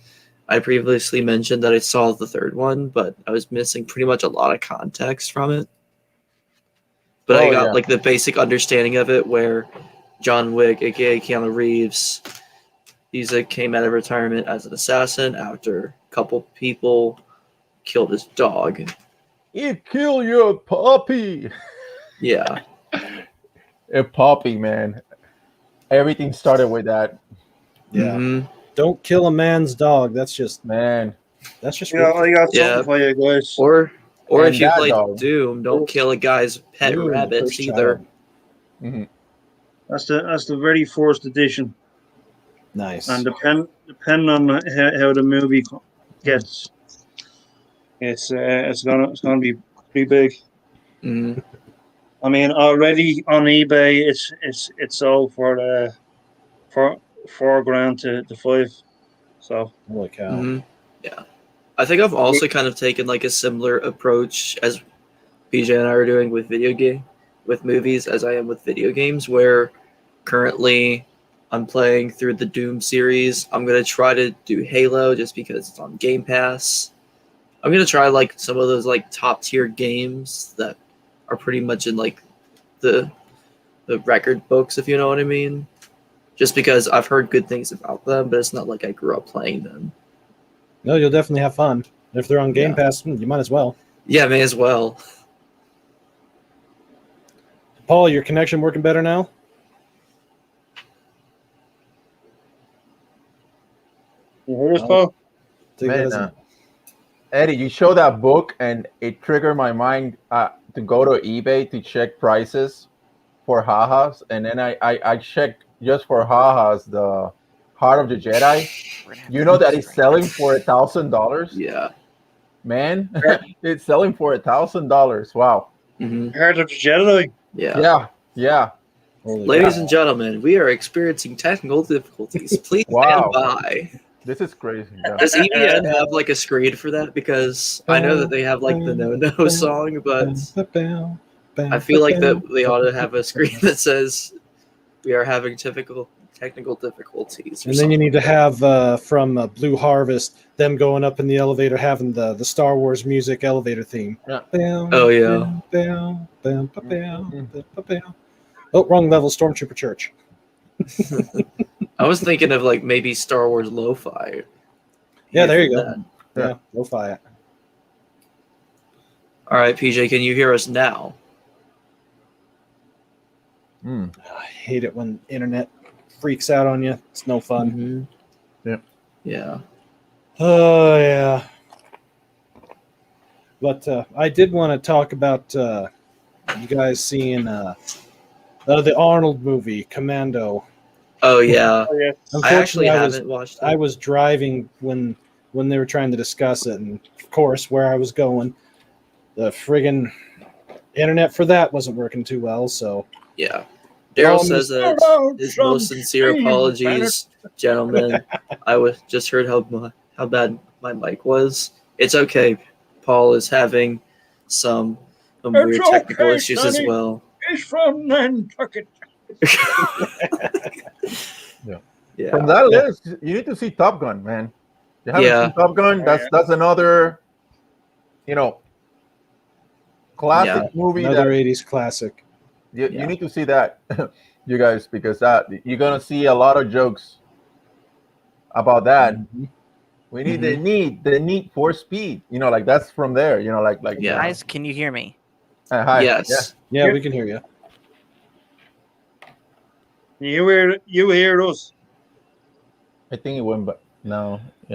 I previously mentioned that I saw the third one, but I was missing pretty much a lot of context from it. But I got like the basic understanding of it, where John Wick, aka Keanu Reeves, came out of retirement as an assassin after a couple people killed his dog. It kill your puppy. Yeah. A puppy, man. Everything started with that, Yeah. Mhm. Don't kill a man's dog. That's just man. Yeah, I got Yeah. something for you guys. Or And if you that play dog. Doom, don't kill a guy's pet you and the rabbits first either. child. Mhm. That's the very first edition, Nice. and depending on how the movie gets, it's gonna be pretty big. Mhm. I mean, already on eBay, it's sold for $4,000 to 5. So Holy cow. Mhm. Yeah. I think I've also kind of taken like a similar approach as PJ and I are doing with movies as I am with video games, where currently I'm playing through the Doom series. I'm gonna try to do Halo just because it's on Game Pass. I'm gonna try like some of those like top tier games that are pretty much in like the record books, if you know what I mean. Just because I've heard good things about them, but it's not like I grew up playing them. No, you'll definitely have fun. If they're on Game Yeah. Pass, you might as well. Yeah, may as well. Paul, your connection working better now? you heard us, Oh. Paul? Take Man, that as a- Eddie, you show that book, and it triggered my mind to go to eBay to check prices for Haas, and then I checked just for Haas the Heart of the Jedi. You know that it's selling for $1,000, Yeah. man. It's selling for $1,000. Wow. Hmm. Heart of the Jedi. Yeah. Yeah. Holy Ladies cow. and gentlemen, we are experiencing technical difficulties. Please Wow. stand by. This is crazy. Yeah. Does EBN have like a screen for that? Because I know that they have like the No No song, but I feel like that they ought to have a screen that says we are having technical difficulties. And then you need to have from Blue Harvest them going up in the elevator, having the Star Wars music elevator theme. Yeah. Oh, yeah. Oh, wrong level. Stormtrooper Church. I was thinking of like maybe Star Wars lo-fi. Yeah, there you go. That. Yeah, go fire it. All right, PJ, can you hear us now? Mm. I hate it when internet freaks out on you. It's no fun. Mhm. Yeah. Yeah. Oh yeah. But I did want to talk about you guys seeing the Arnold movie, Commando. Oh yeah. Oh, yeah. I actually Unfortunately, haven't watched it. I was driving when they were trying to discuss it, and of course, where I was going, the friggin' internet for that wasn't working too well. So Yeah. Daryl Um, says that his most sincere apologies, gentlemen. I just heard how bad my mic was. It's okay. Paul is having some weird It's technical okay, issues as Sonny. well. It's from Nantucket. Yeah. From that list, you need to see Top Gun, man. You haven't Yeah. seen Top Gun? That's another, classic movie another that '80s classic. you Yeah. need to see that, you guys, because that you're gonna see a lot of jokes about that. Mhm. We need the need for speed. Like that's from there. Like Yeah. Guys, can you hear me? Hi. Yes. Yeah, we can hear you. You hear us? I think it went, but no.